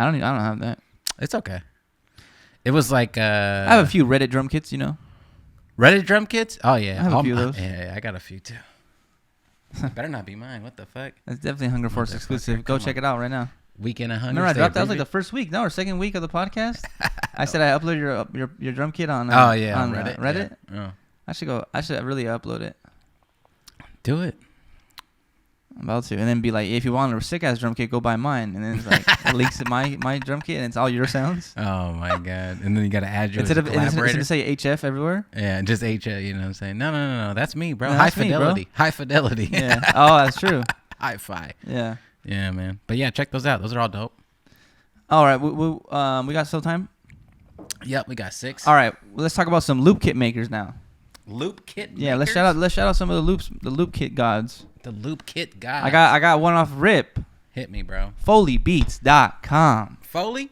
[SPEAKER 1] don't have that.
[SPEAKER 2] It's okay. It was like
[SPEAKER 1] I have a few Reddit drum kits, you know.
[SPEAKER 2] Reddit drum kits? Oh yeah,
[SPEAKER 1] I have a few of those.
[SPEAKER 2] Yeah, I got a few too. Better not be mine. What the fuck?
[SPEAKER 1] That's definitely Hunger Force exclusive. Go check it out right now.
[SPEAKER 2] Weekend of Hunger.
[SPEAKER 1] Remember I dropped that was like the first week, or second week of the podcast. I said I uploaded your drum kit on.
[SPEAKER 2] On Reddit.
[SPEAKER 1] Reddit.
[SPEAKER 2] Yeah.
[SPEAKER 1] I should really upload it.
[SPEAKER 2] Do it.
[SPEAKER 1] I'm about to, and then be like, if you want a sick ass drum kit, go buy mine, and then it's like it links to my drum kit, and it's all your sounds.
[SPEAKER 2] Oh my god! And then you gotta add your
[SPEAKER 1] instead of say HF everywhere.
[SPEAKER 2] Yeah, just HF. You know what I'm saying? No, that's me, bro.
[SPEAKER 1] No,
[SPEAKER 2] High fidelity.
[SPEAKER 1] Me, bro.
[SPEAKER 2] High fidelity.
[SPEAKER 1] Yeah. Oh, that's true.
[SPEAKER 2] Hi-fi.
[SPEAKER 1] Yeah.
[SPEAKER 2] Yeah, man. But yeah, check those out. Those are all dope.
[SPEAKER 1] All right, we got still time.
[SPEAKER 2] Yep, we got 6.
[SPEAKER 1] All right, well, let's talk about some loop kit makers now.
[SPEAKER 2] Loop kit makers?
[SPEAKER 1] Yeah, let's shout out some of the loop kit gods.
[SPEAKER 2] The loop kit gods.
[SPEAKER 1] I got one off rip.
[SPEAKER 2] Hit me, bro.
[SPEAKER 1] FoleyBeats.com.
[SPEAKER 2] Foley?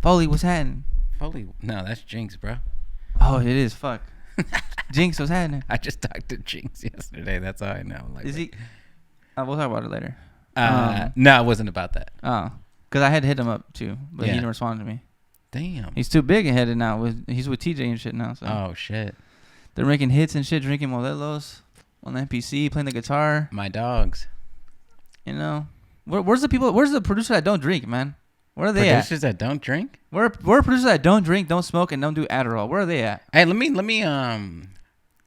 [SPEAKER 1] Foley, what's happening?
[SPEAKER 2] Foley? No, that's Jinx, bro.
[SPEAKER 1] Oh, it is. Fuck. Jinx, what's happening?
[SPEAKER 2] I just talked to Jinx yesterday. That's all I know.
[SPEAKER 1] Is he? We'll talk about it later.
[SPEAKER 2] No, it wasn't about that.
[SPEAKER 1] Oh, because I had to hit him up too, but he didn't respond to me.
[SPEAKER 2] Damn.
[SPEAKER 1] He's too big and headed now. He's with TJ and shit now. So.
[SPEAKER 2] Oh shit.
[SPEAKER 1] They're making hits and shit, drinking Modelos on the MPC, playing the guitar.
[SPEAKER 2] My dogs.
[SPEAKER 1] You know, where's the people? Where's the producer that don't drink, man? Where are they
[SPEAKER 2] producers that don't drink?
[SPEAKER 1] Where are producers that don't drink, don't smoke, and don't do Adderall? Where are they at?
[SPEAKER 2] Hey, let me
[SPEAKER 1] I'm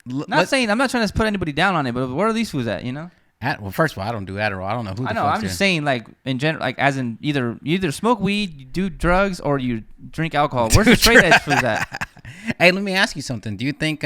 [SPEAKER 1] not trying to put anybody down on it, but where are these fools at? You know.
[SPEAKER 2] Well, first of all, I don't do Adderall. I don't know who. I know.
[SPEAKER 1] I'm just saying, like in general, like as in you either smoke weed, you do drugs, or you drink alcohol. Where's the straight edge fools at?
[SPEAKER 2] Hey, let me ask you something. Do you think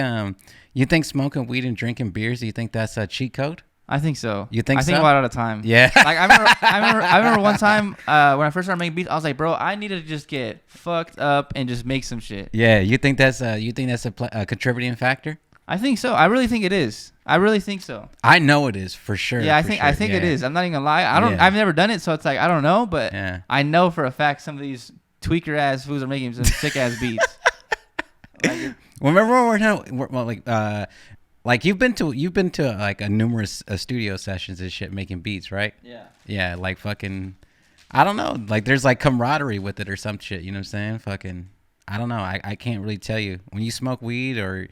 [SPEAKER 2] smoking weed and drinking beers? Do you think that's a cheat code?
[SPEAKER 1] I think so.
[SPEAKER 2] You think so?
[SPEAKER 1] I think about it all the time.
[SPEAKER 2] Yeah.
[SPEAKER 1] Like I remember one time when I first started making beats, I was like, bro, I need to just get fucked up and just make some shit.
[SPEAKER 2] Yeah. You think that's a contributing factor?
[SPEAKER 1] I think so. I really think it is. I really think so.
[SPEAKER 2] I know it is for sure.
[SPEAKER 1] Yeah, I think it is. I'm not even gonna lie. I've never done it, so it's like I don't know, but I know for a fact some of these tweaker ass fools are making some sick ass beats.
[SPEAKER 2] Remember like you've been to like a numerous studio sessions and shit making beats, right?
[SPEAKER 1] Yeah.
[SPEAKER 2] Yeah, like fucking, I don't know, like there's like camaraderie with it or some shit. You know what I'm saying? Fucking, I don't know. I can't really tell you when you smoke weed or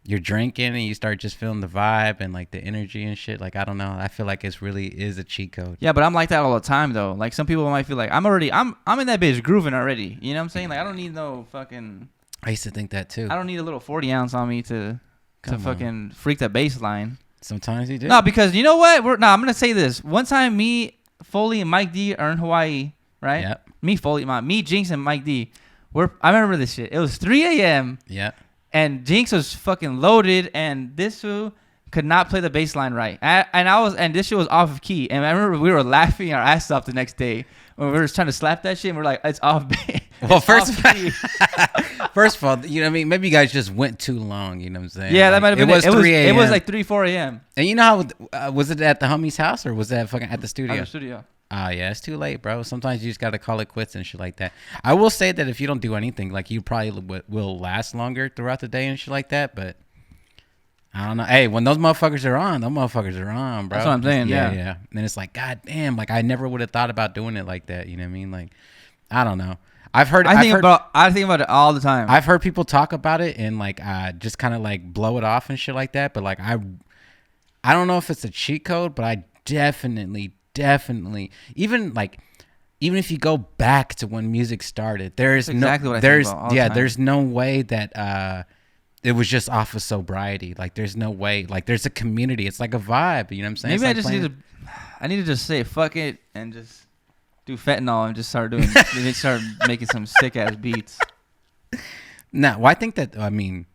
[SPEAKER 2] you're drinking and you start just feeling the vibe and like the energy and shit. Like I don't know. I feel like it's really is a cheat code.
[SPEAKER 1] Yeah, but I'm like that all the time though. Like some people might feel like I'm in that bitch grooving already. You know what I'm saying? Like I don't need no fucking.
[SPEAKER 2] I used to think that too.
[SPEAKER 1] I don't need a little 40 ounce on me to fucking freak the bass line.
[SPEAKER 2] Sometimes you do.
[SPEAKER 1] No, because you know what? I'm gonna say this. One time, me, Foley, and Mike D are in Hawaii, right?
[SPEAKER 2] Yep.
[SPEAKER 1] Me, Jinx, and Mike D. I remember this shit. It was 3 a.m.
[SPEAKER 2] Yeah.
[SPEAKER 1] And Jinx was fucking loaded, and this fool could not play the bass line right. And this shit was off of key. And I remember we were laughing our ass off the next day when we were trying to slap that shit, and we're like, it's off.
[SPEAKER 2] Well, first of all, you know what I mean? Maybe you guys just went too long, you know what I'm saying?
[SPEAKER 1] Yeah, that might have been it.
[SPEAKER 2] Was 3 a.m.
[SPEAKER 1] It was like 3, 4 a.m.
[SPEAKER 2] And you know how, was it at the homie's house or was that fucking at the studio?
[SPEAKER 1] At the studio.
[SPEAKER 2] Oh, yeah, it's too late, bro. Sometimes you just got to call it quits and shit like that. I will say that if you don't do anything, like you probably will last longer throughout the day and shit like that, but I don't know. Hey, when those motherfuckers are on, bro.
[SPEAKER 1] That's what I'm saying, yeah.
[SPEAKER 2] Yeah. And it's like, God damn, like I never would have thought about doing it like that, you know what I mean? Like, I don't know. I think about it all the time. I've heard people talk about it and like just kind of like blow it off and shit like that. But like I don't know if it's a cheat code, but I definitely even if you go back to when music started, there's no way that it was just off of sobriety. Like there's no way. Like there's a community. It's like a vibe. You know what I'm saying?
[SPEAKER 1] Maybe I need to just say fuck it and just do fentanyl and just start making some sick ass beats.
[SPEAKER 2] No, well, I think that I mean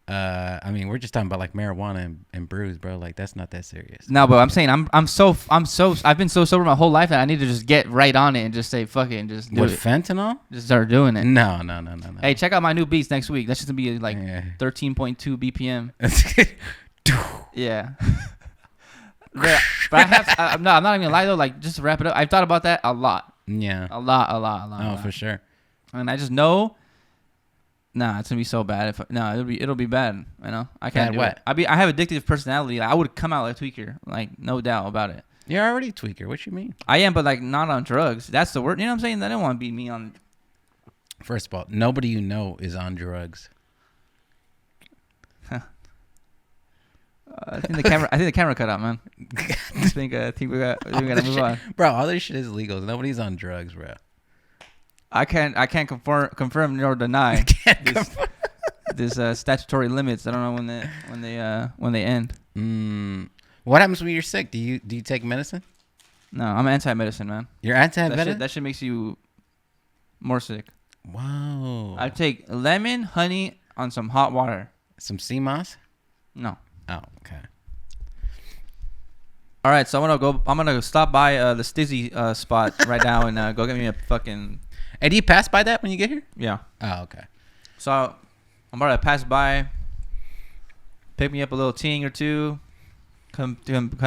[SPEAKER 2] we're just talking about like marijuana and brews, bro. Like that's not that serious.
[SPEAKER 1] No, but I'm saying I've been so sober my whole life that I need to just get right on it and just say fuck it and just do it.
[SPEAKER 2] With fentanyl?
[SPEAKER 1] Just start doing it.
[SPEAKER 2] No.
[SPEAKER 1] Hey, check out my new beats next week. That's just gonna be like 13.2 BPM. Yeah. But I'm not even gonna lie though. Like just to wrap it up, I've thought about that a lot.
[SPEAKER 2] Yeah.
[SPEAKER 1] A lot.
[SPEAKER 2] Oh, for sure.
[SPEAKER 1] And I just know. Nah, it's gonna be so bad. It'll be bad. You know, I can't do it. I have addictive personality. Like, I would come out like a tweaker, like no doubt about it.
[SPEAKER 2] You're already a tweaker. What you mean?
[SPEAKER 1] I am, but like not on drugs. That's the word. You know what I'm saying? I don't want to be me on.
[SPEAKER 2] First of all, nobody you know is on drugs.
[SPEAKER 1] I think the camera cut out, man. I think we gotta move on.
[SPEAKER 2] Bro, all this shit is legal. Nobody's on drugs, bro.
[SPEAKER 1] I can't confirm nor deny this statutory limits. I don't know when they end.
[SPEAKER 2] What happens when you're sick? Do you take medicine?
[SPEAKER 1] No, I'm anti-medicine, man.
[SPEAKER 2] You're anti-medicine?
[SPEAKER 1] That shit makes you more sick.
[SPEAKER 2] Whoa.
[SPEAKER 1] I take lemon, honey on some hot water.
[SPEAKER 2] Some sea moss?
[SPEAKER 1] No.
[SPEAKER 2] Oh, okay.
[SPEAKER 1] All right, so I'm gonna stop by the Stizzy spot right now and go get me a fucking.
[SPEAKER 2] Hey, do you pass by that when you get here?
[SPEAKER 1] Yeah.
[SPEAKER 2] Oh, okay.
[SPEAKER 1] So I'm about to pass by, pick me up a little ting or two, come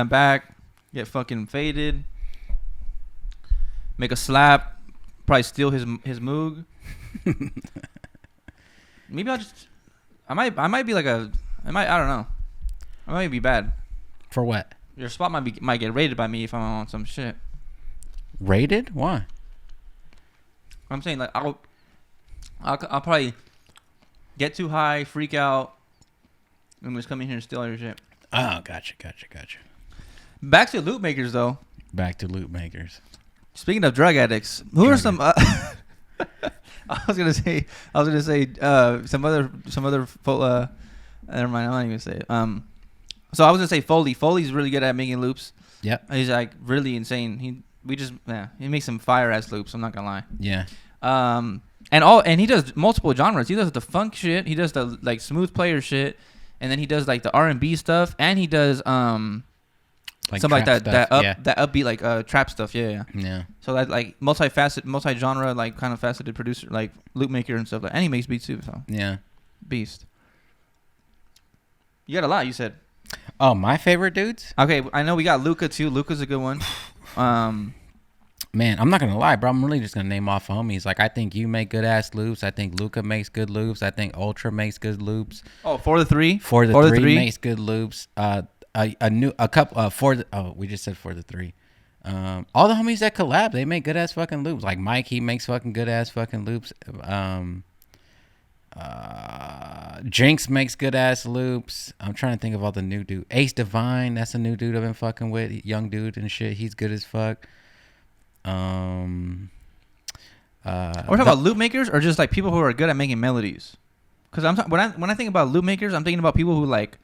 [SPEAKER 1] back, get fucking faded, make a slap, probably steal his Moog. Maybe I might be like I don't know. I might be bad.
[SPEAKER 2] For what?
[SPEAKER 1] Your spot might get raided by me if I'm on some shit.
[SPEAKER 2] Raided? Why?
[SPEAKER 1] I'm saying like I'll probably get too high, freak out, and just come in here and steal all your shit.
[SPEAKER 2] Oh, gotcha.
[SPEAKER 1] Back to loot makers though.
[SPEAKER 2] Back to loot makers.
[SPEAKER 1] Speaking of drug addicts, who are some? I was gonna say some other. Never mind. I'm not even gonna say it. So I was gonna say Foley. Foley's really good at making loops.
[SPEAKER 2] Yep.
[SPEAKER 1] He's like really insane. He makes some fire ass loops. I'm not gonna lie.
[SPEAKER 2] Yeah.
[SPEAKER 1] And he does multiple genres. He does the funk shit. He does the like smooth player shit, and then he does like the R&B stuff, and he does like something like that upbeat like trap stuff. Yeah. So that like multi-genre, like kind of faceted producer, like loop maker and stuff. And he makes beats too. So
[SPEAKER 2] yeah,
[SPEAKER 1] beast. You got a lot. You said.
[SPEAKER 2] Oh, my favorite dudes.
[SPEAKER 1] Okay, I know we got Luca too. Luca's a good one.
[SPEAKER 2] Man, I'm not gonna lie, bro. I'm really just gonna name off homies. Like I think you make good ass loops. I think Luca makes good loops. I think Ultra makes good loops.
[SPEAKER 1] Oh, for the three
[SPEAKER 2] makes good loops. We just said for the three. All the homies that collab, they make good ass fucking loops. Like Mike, he makes fucking good ass fucking loops. Jinx makes good ass loops. I'm trying to think of all the new dude. Ace Divine, that's a new dude I've been fucking with. Young dude and shit. He's good as fuck.
[SPEAKER 1] Are we talking about loop makers or just like people who are good at making melodies? Because when I think about loop makers, I'm thinking about people who like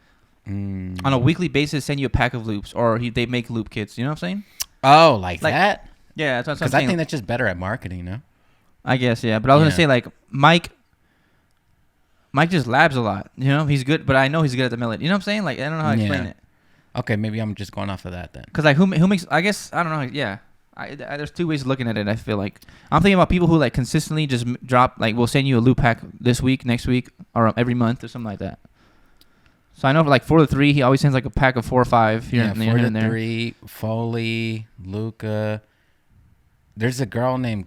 [SPEAKER 1] on a weekly basis send you a pack of loops, or they make loop kits. You know what I'm saying?
[SPEAKER 2] Oh, like that?
[SPEAKER 1] Yeah, that's what I'm saying.
[SPEAKER 2] Because I think that's just better at marketing, no?
[SPEAKER 1] I guess, yeah. But I was gonna say like Mike just labs a lot. You know, he's good, but I know he's good at the melody. You know what I'm saying? Like I don't know how to explain it.
[SPEAKER 2] Okay, maybe I'm just going off of that then.
[SPEAKER 1] Because like who makes? I guess I don't know. Yeah. There's two ways of looking at it. I feel like I'm thinking about people who like consistently just drop like we'll send you a loop pack this week, next week, or every month or something like that. So I know for like 4 to 3, he always sends like a pack of 4 or 5 here and there. 4 to
[SPEAKER 2] 3, Foley, Luca. There's a girl named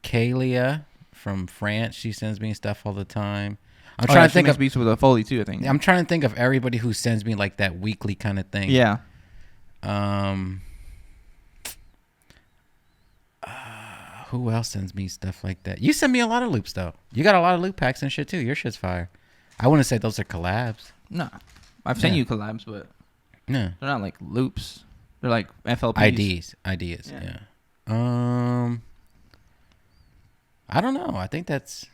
[SPEAKER 2] Kalia from France. She sends me stuff all the time. I'm trying to think of beats
[SPEAKER 1] with a Foley too. I think
[SPEAKER 2] I'm trying to think of everybody who sends me like that weekly kind of thing.
[SPEAKER 1] Yeah.
[SPEAKER 2] Who else sends me stuff like that? You send me a lot of loops, though. You got a lot of loop packs and shit, too. Your shit's fire. I wouldn't say those are collabs.
[SPEAKER 1] No. I've sent you collabs, but they're not like loops. They're like FLPs.
[SPEAKER 2] Ideas, yeah. I don't know. I think that's...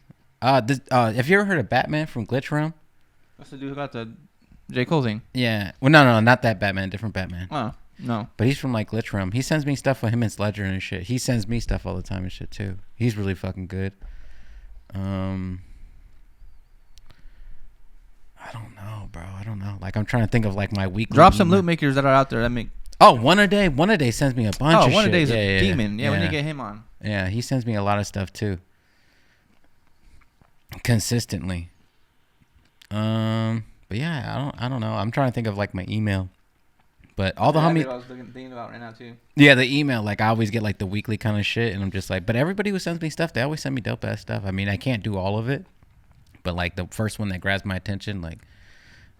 [SPEAKER 2] have you ever heard of Batman from Glitch Realm?
[SPEAKER 1] That's the dude who got the J. Cole thing.
[SPEAKER 2] Yeah. Well, no, not that Batman. Different Batman.
[SPEAKER 1] Oh. No.
[SPEAKER 2] But he's from like Glitch Realm. He sends me stuff with him and Sledger and shit. He sends me stuff all the time and shit too. He's really fucking good. I don't know, bro. I don't know. Like I'm trying to think of like my weekly.
[SPEAKER 1] Drop some loop makers that are out there that make.
[SPEAKER 2] Oh, One a Day sends me a bunch of shit.
[SPEAKER 1] One a Day's a demon. Yeah, when you get him on.
[SPEAKER 2] Yeah, he sends me a lot of stuff too. Consistently. But yeah, I don't know. I'm trying to think of like my email. But all the homies.
[SPEAKER 1] I was thinking about right now too.
[SPEAKER 2] Yeah, the email. Like I always get like the weekly kind of shit, and I'm just like, but everybody who sends me stuff, they always send me dope ass stuff. I mean, I can't do all of it, but like the first one that grabs my attention, like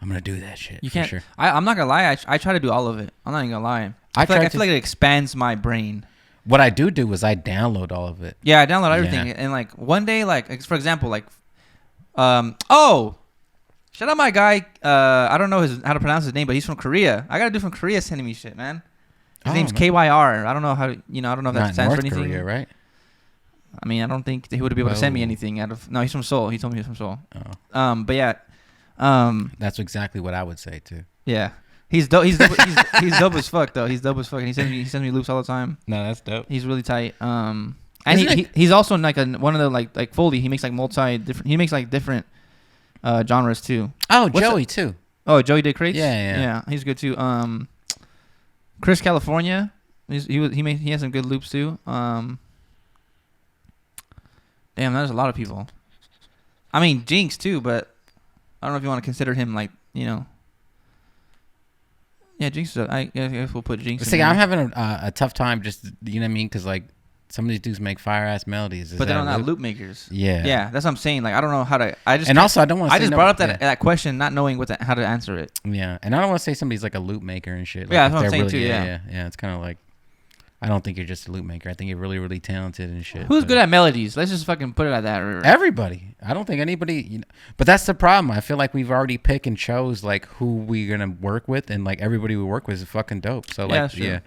[SPEAKER 2] I'm gonna do that shit.
[SPEAKER 1] You can't.
[SPEAKER 2] Sure.
[SPEAKER 1] I'm not gonna lie. I try to do all of it. I'm not even gonna lie. I feel like it expands my brain.
[SPEAKER 2] What I do is I download all of it.
[SPEAKER 1] Yeah, I download everything, and like one day, like for example, like, shout out my guy. I don't know how to pronounce his name, but he's from Korea. I got a dude from Korea sending me shit, man. His name's KYR. I don't know how. I don't know if that stands for anything. Korea,
[SPEAKER 2] right?
[SPEAKER 1] I mean, I don't think he would be able to send me anything out of. No, he's from Seoul. He told me he's from Seoul. Oh. But yeah.
[SPEAKER 2] That's exactly what I would say too.
[SPEAKER 1] Yeah. He's dope. He's dope as fuck though. He's dope as fuck. And he sends me loops all the time.
[SPEAKER 2] No, that's dope.
[SPEAKER 1] He's really tight. And he's also like one of the like Foley. He makes like different. He makes like different genres too.
[SPEAKER 2] Oh, Joey too.
[SPEAKER 1] Oh, Joey did crates.
[SPEAKER 2] Yeah.
[SPEAKER 1] He's good too. Chris California. He has some good loops too. Damn, there's a lot of people. I mean Jinx too, but I don't know if you want to consider him like Yeah, Jinx. I guess we'll put Jinx.
[SPEAKER 2] See, I'm having a tough time. Just you know what I mean? Because like some of these dudes make fire ass melodies.
[SPEAKER 1] But they're not loop makers.
[SPEAKER 2] Yeah.
[SPEAKER 1] Yeah, that's what I'm saying. Like I don't know how to. I don't want to. I just brought up that question, not knowing how to answer it.
[SPEAKER 2] Yeah, and I don't want to say somebody's like a loop maker and shit. Like,
[SPEAKER 1] yeah, that's what I'm saying too. Yeah.
[SPEAKER 2] It's kind of like. I don't think you're just a loop maker. I think you're really, really talented and shit.
[SPEAKER 1] Who's good at melodies? Let's just fucking put it at that.
[SPEAKER 2] Everybody. I don't think anybody. But that's the problem. I feel like we've already picked and chose like who we're gonna work with, and like everybody we work with is fucking dope. So like, yeah.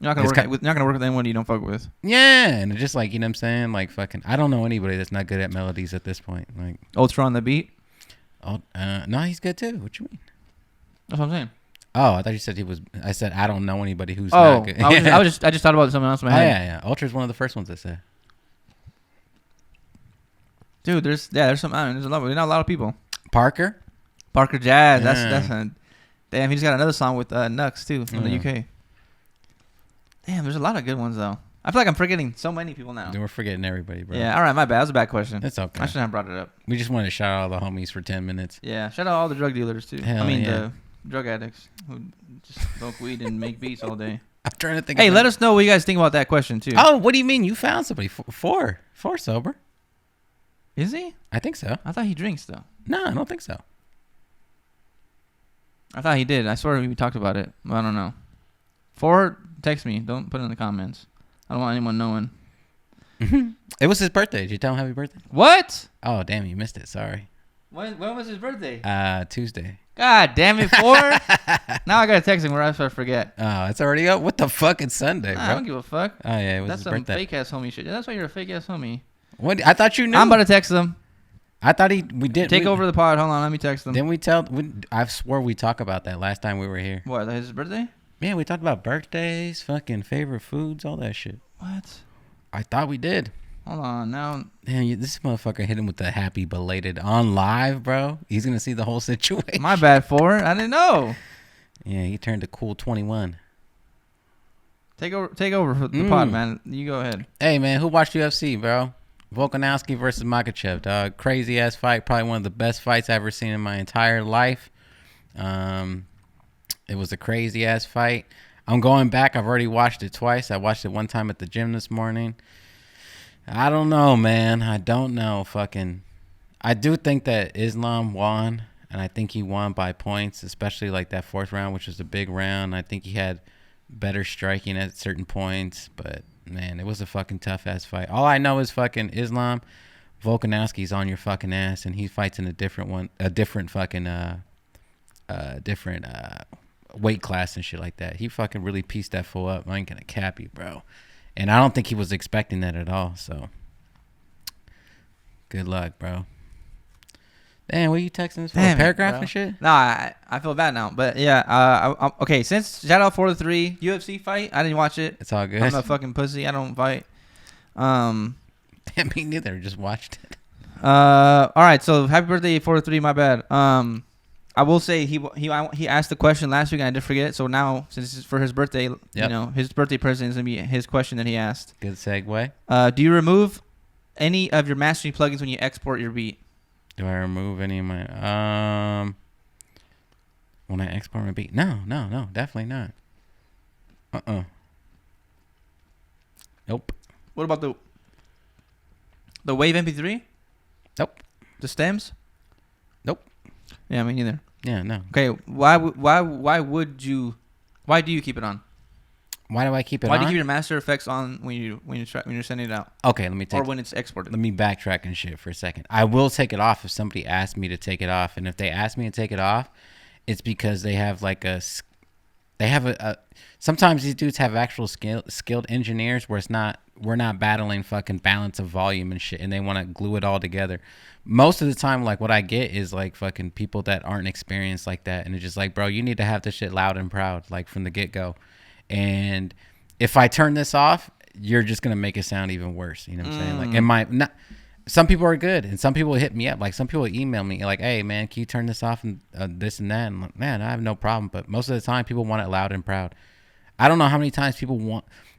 [SPEAKER 1] You're not gonna work with anyone you don't fuck with.
[SPEAKER 2] Yeah, and just like, you know what I'm saying? Like fucking, I don't know anybody that's not good at melodies at this point. Like
[SPEAKER 1] Ultra on the beat.
[SPEAKER 2] Oh, no, he's good too. What you mean?
[SPEAKER 1] That's what I'm saying.
[SPEAKER 2] Oh, I thought you said he was. I said I don't know anybody who's not good.
[SPEAKER 1] I just thought about something else in my head.
[SPEAKER 2] Yeah. Ultra's one of the first ones I said.
[SPEAKER 1] Dude, there's some. There's a lot. Not a lot of people.
[SPEAKER 2] Parker
[SPEAKER 1] Jazz. That's damn. He just got another song with Nux too from the UK. Damn, there's a lot of good ones though. I feel like I'm forgetting so many people now.
[SPEAKER 2] We're forgetting everybody, bro.
[SPEAKER 1] Yeah, all right, my bad. That was a bad question.
[SPEAKER 2] It's okay.
[SPEAKER 1] I shouldn't have brought it up.
[SPEAKER 2] We just wanted to shout out all the homies for 10 minutes.
[SPEAKER 1] Yeah, shout out all the drug dealers too.
[SPEAKER 2] The
[SPEAKER 1] drug addicts who just smoke weed and make beats all day.
[SPEAKER 2] I'm trying to think.
[SPEAKER 1] Hey, let us know what you guys think about that question too.
[SPEAKER 2] Oh, what do you mean? You found somebody? Four sober.
[SPEAKER 1] Is he?
[SPEAKER 2] I think so.
[SPEAKER 1] I thought he drinks though.
[SPEAKER 2] No, I don't think so.
[SPEAKER 1] I thought he did. I swear we talked about it. I don't know. 4, text me. Don't put it in the comments. I don't want anyone knowing.
[SPEAKER 2] It was his birthday. Did you tell him happy birthday?
[SPEAKER 1] What?
[SPEAKER 2] Oh, damn, you missed it. Sorry.
[SPEAKER 1] When was his birthday?
[SPEAKER 2] Tuesday.
[SPEAKER 1] God damn it, 4? Now I gotta text him where I forget.
[SPEAKER 2] Oh, it's already up? What the fuck? It's Sunday, bro.
[SPEAKER 1] I don't give a fuck.
[SPEAKER 2] Oh, yeah, it was
[SPEAKER 1] That's
[SPEAKER 2] his
[SPEAKER 1] some
[SPEAKER 2] birthday.
[SPEAKER 1] fake ass homie shit. Yeah, that's why you're a fake ass homie.
[SPEAKER 2] What? I thought you knew.
[SPEAKER 1] I'm about to text him.
[SPEAKER 2] I thought we did.
[SPEAKER 1] Take over the pod. Hold on, let me text him.
[SPEAKER 2] Didn't we tell? I swore we talked about that last time we were here.
[SPEAKER 1] What? His birthday?
[SPEAKER 2] Yeah, we talked about birthdays, fucking favorite foods, all that shit.
[SPEAKER 1] What?
[SPEAKER 2] I thought we did.
[SPEAKER 1] Hold on, now.
[SPEAKER 2] Damn, this motherfucker hit him with the happy belated on live, bro. He's gonna see the whole situation.
[SPEAKER 1] My bad, 4. I didn't know.
[SPEAKER 2] Yeah, he turned a cool 21.
[SPEAKER 1] Take over for the pod, man. You go ahead.
[SPEAKER 2] Hey, man, who watched UFC, bro? Volkanovski versus Makhachev, dog. Crazy ass fight. Probably one of the best fights I've ever seen in my entire life. It was a crazy ass fight. I'm going back. I've already watched it twice. I watched it one time at the gym this morning. I don't know, man. I don't know. I do think that Islam won, and I think he won by points, especially like that 4th round, which was a big round. I think he had better striking at certain points, but man, it was a fucking tough ass fight. All I know is fucking Islam Volkanovski's on your fucking ass, and he fights in a different weight class and shit like that. He fucking really pieced that fool up. I ain't gonna cap you, bro. And I don't think he was expecting that at all. So, good luck, bro. Damn, what are you texting us for? A paragraph and shit?
[SPEAKER 1] Nah, I feel bad now. But yeah, okay. Since shout out 4-3 UFC fight, I didn't watch it.
[SPEAKER 2] It's all good.
[SPEAKER 1] I'm a fucking pussy. I don't fight.
[SPEAKER 2] Damn, me neither. Just watched it.
[SPEAKER 1] All right. So happy birthday 4-3. My bad. I will say he asked the question last week and I did forget. So now since it's for his birthday, you know, his birthday present is gonna be his question that he asked.
[SPEAKER 2] Good segue.
[SPEAKER 1] Do you remove any of your mastering plugins when you export your beat?
[SPEAKER 2] Do I remove any of my when I export my beat? No, definitely not. Nope.
[SPEAKER 1] What about the Wave MP3?
[SPEAKER 2] Nope.
[SPEAKER 1] The stems?
[SPEAKER 2] Nope.
[SPEAKER 1] Yeah, me neither.
[SPEAKER 2] Yeah, no.
[SPEAKER 1] Okay, why do you keep it on?
[SPEAKER 2] Why do I keep it on?
[SPEAKER 1] Why do you keep your master effects on when you're sending it out?
[SPEAKER 2] Okay, let me take.
[SPEAKER 1] Or when it's exported.
[SPEAKER 2] Let me backtrack and shit for a second. I will take it off if somebody asks me to take it off, and if they ask me to take it off, it's because they have like sometimes these dudes have actual skilled engineers where we're not battling fucking balance of volume and shit, and they want to glue it all together. Most of the time, like what I get is like fucking people that aren't experienced like that, and it's just like, bro, you need to have this shit loud and proud, like from the get go. And if I turn this off, you're just gonna make it sound even worse. You know what I'm saying? Like, some people are good, and some people hit me up. Like some people email me like, "Hey, man, can you turn this off and this and that?" And I'm like, man, I have no problem. But most of the time, people want it loud and proud. I don't know how many times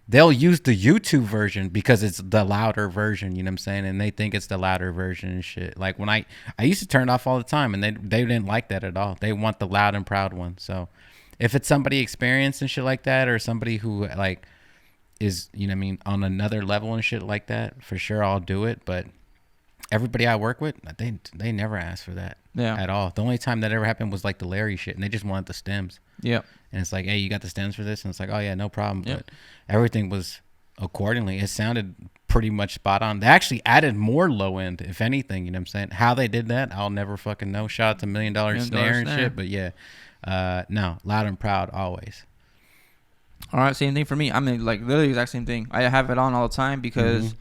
[SPEAKER 2] they'll use the YouTube version because it's the louder version. You know what I'm saying? And they think it's the louder version and shit. Like when I used to turn it off all the time, and they didn't like that at all. They want the loud and proud one. So if it's somebody experienced and shit like that, or somebody who like is, you know what I mean, on another level and shit like that, for sure I'll do it. But everybody I work with, they never ask for that at all. The only time that ever happened was like the Larry shit, and they just wanted the stems.
[SPEAKER 1] Yeah.
[SPEAKER 2] And it's like, hey, you got the stems for this? And it's like, oh yeah, no problem. Yep. But everything was accordingly. It sounded pretty much spot on. They actually added more low end, if anything. You know what I'm saying? How they did that, I'll never fucking know. Shout out to $1 Million Snare and shit. But yeah, no, loud and proud always.
[SPEAKER 1] All right, same thing for me. I mean, like literally the exact same thing. I have it on all the time because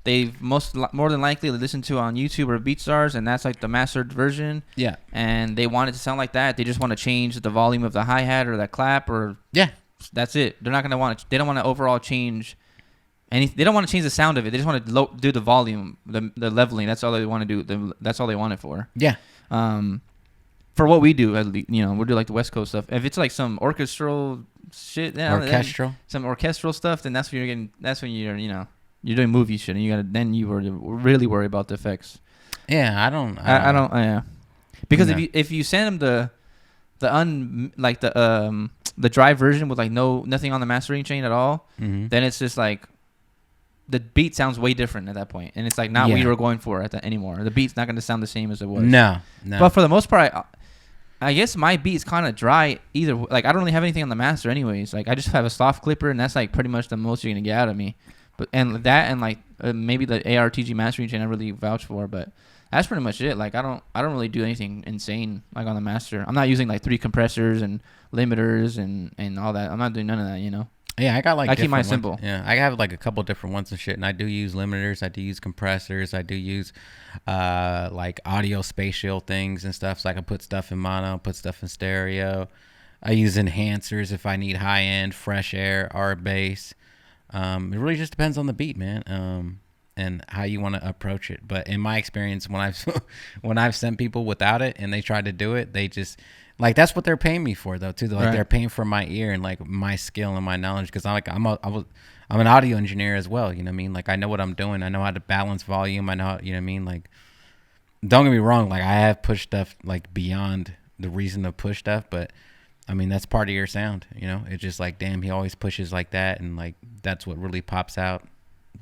[SPEAKER 1] they've more than likely listened to on YouTube or BeatStars, and that's like the mastered version.
[SPEAKER 2] Yeah.
[SPEAKER 1] And they want it to sound like that. They just want to change the volume of the hi hat or that clap, or that's it. They're not gonna want. They don't want to overall change. They don't want to change the sound of it. They just want to do the volume, the leveling. That's all they want to do. That's all they want it for.
[SPEAKER 2] Yeah.
[SPEAKER 1] For what we do, we do like the West Coast stuff. If it's like some orchestral shit, some orchestral stuff, then that's when you're getting. That's when you're you're doing movie shit, and you gotta really worry about the effects.
[SPEAKER 2] Yeah, I don't.
[SPEAKER 1] Yeah, because if you send them the dry version with like nothing on the mastering chain at all, then it's just like the beat sounds way different at that point, and it's like not what you were going for anymore. The beat's not going to sound the same as it was.
[SPEAKER 2] No.
[SPEAKER 1] But for the most part, I guess my beat's kind of dry either. Like I don't really have anything on the master, anyways. Like I just have a soft clipper, and that's like pretty much the most you're gonna get out of me. But maybe the ARTG mastering chain I really vouch for, but that's pretty much it. Like I don't really do anything insane like on the master. I'm not using like 3 compressors and limiters and all that. I'm not doing none of that.
[SPEAKER 2] Yeah, I got like.
[SPEAKER 1] I keep mine simple.
[SPEAKER 2] Yeah, I have like a couple different ones and shit, and I do use limiters. I do use compressors. I do use like audio spatial things and stuff, so I can put stuff in mono, put stuff in stereo. I use enhancers if I need high end, fresh air, or bass. It really just depends on the beat, man, and how you want to approach it. But in my experience, when I've sent people without it and they tried to do it, they just. Like that's what they're paying me for, though, too. Like right. They're paying for my ear and like my skill and my knowledge, because I'm an audio engineer as well. You know what I mean? Like I know what I'm doing. I know how to balance volume. I know you know what I mean. Like, don't get me wrong. Like I have pushed stuff like beyond the reason to push stuff, but I mean that's part of your sound. It's just like, damn, he always pushes like that, and like that's what really pops out.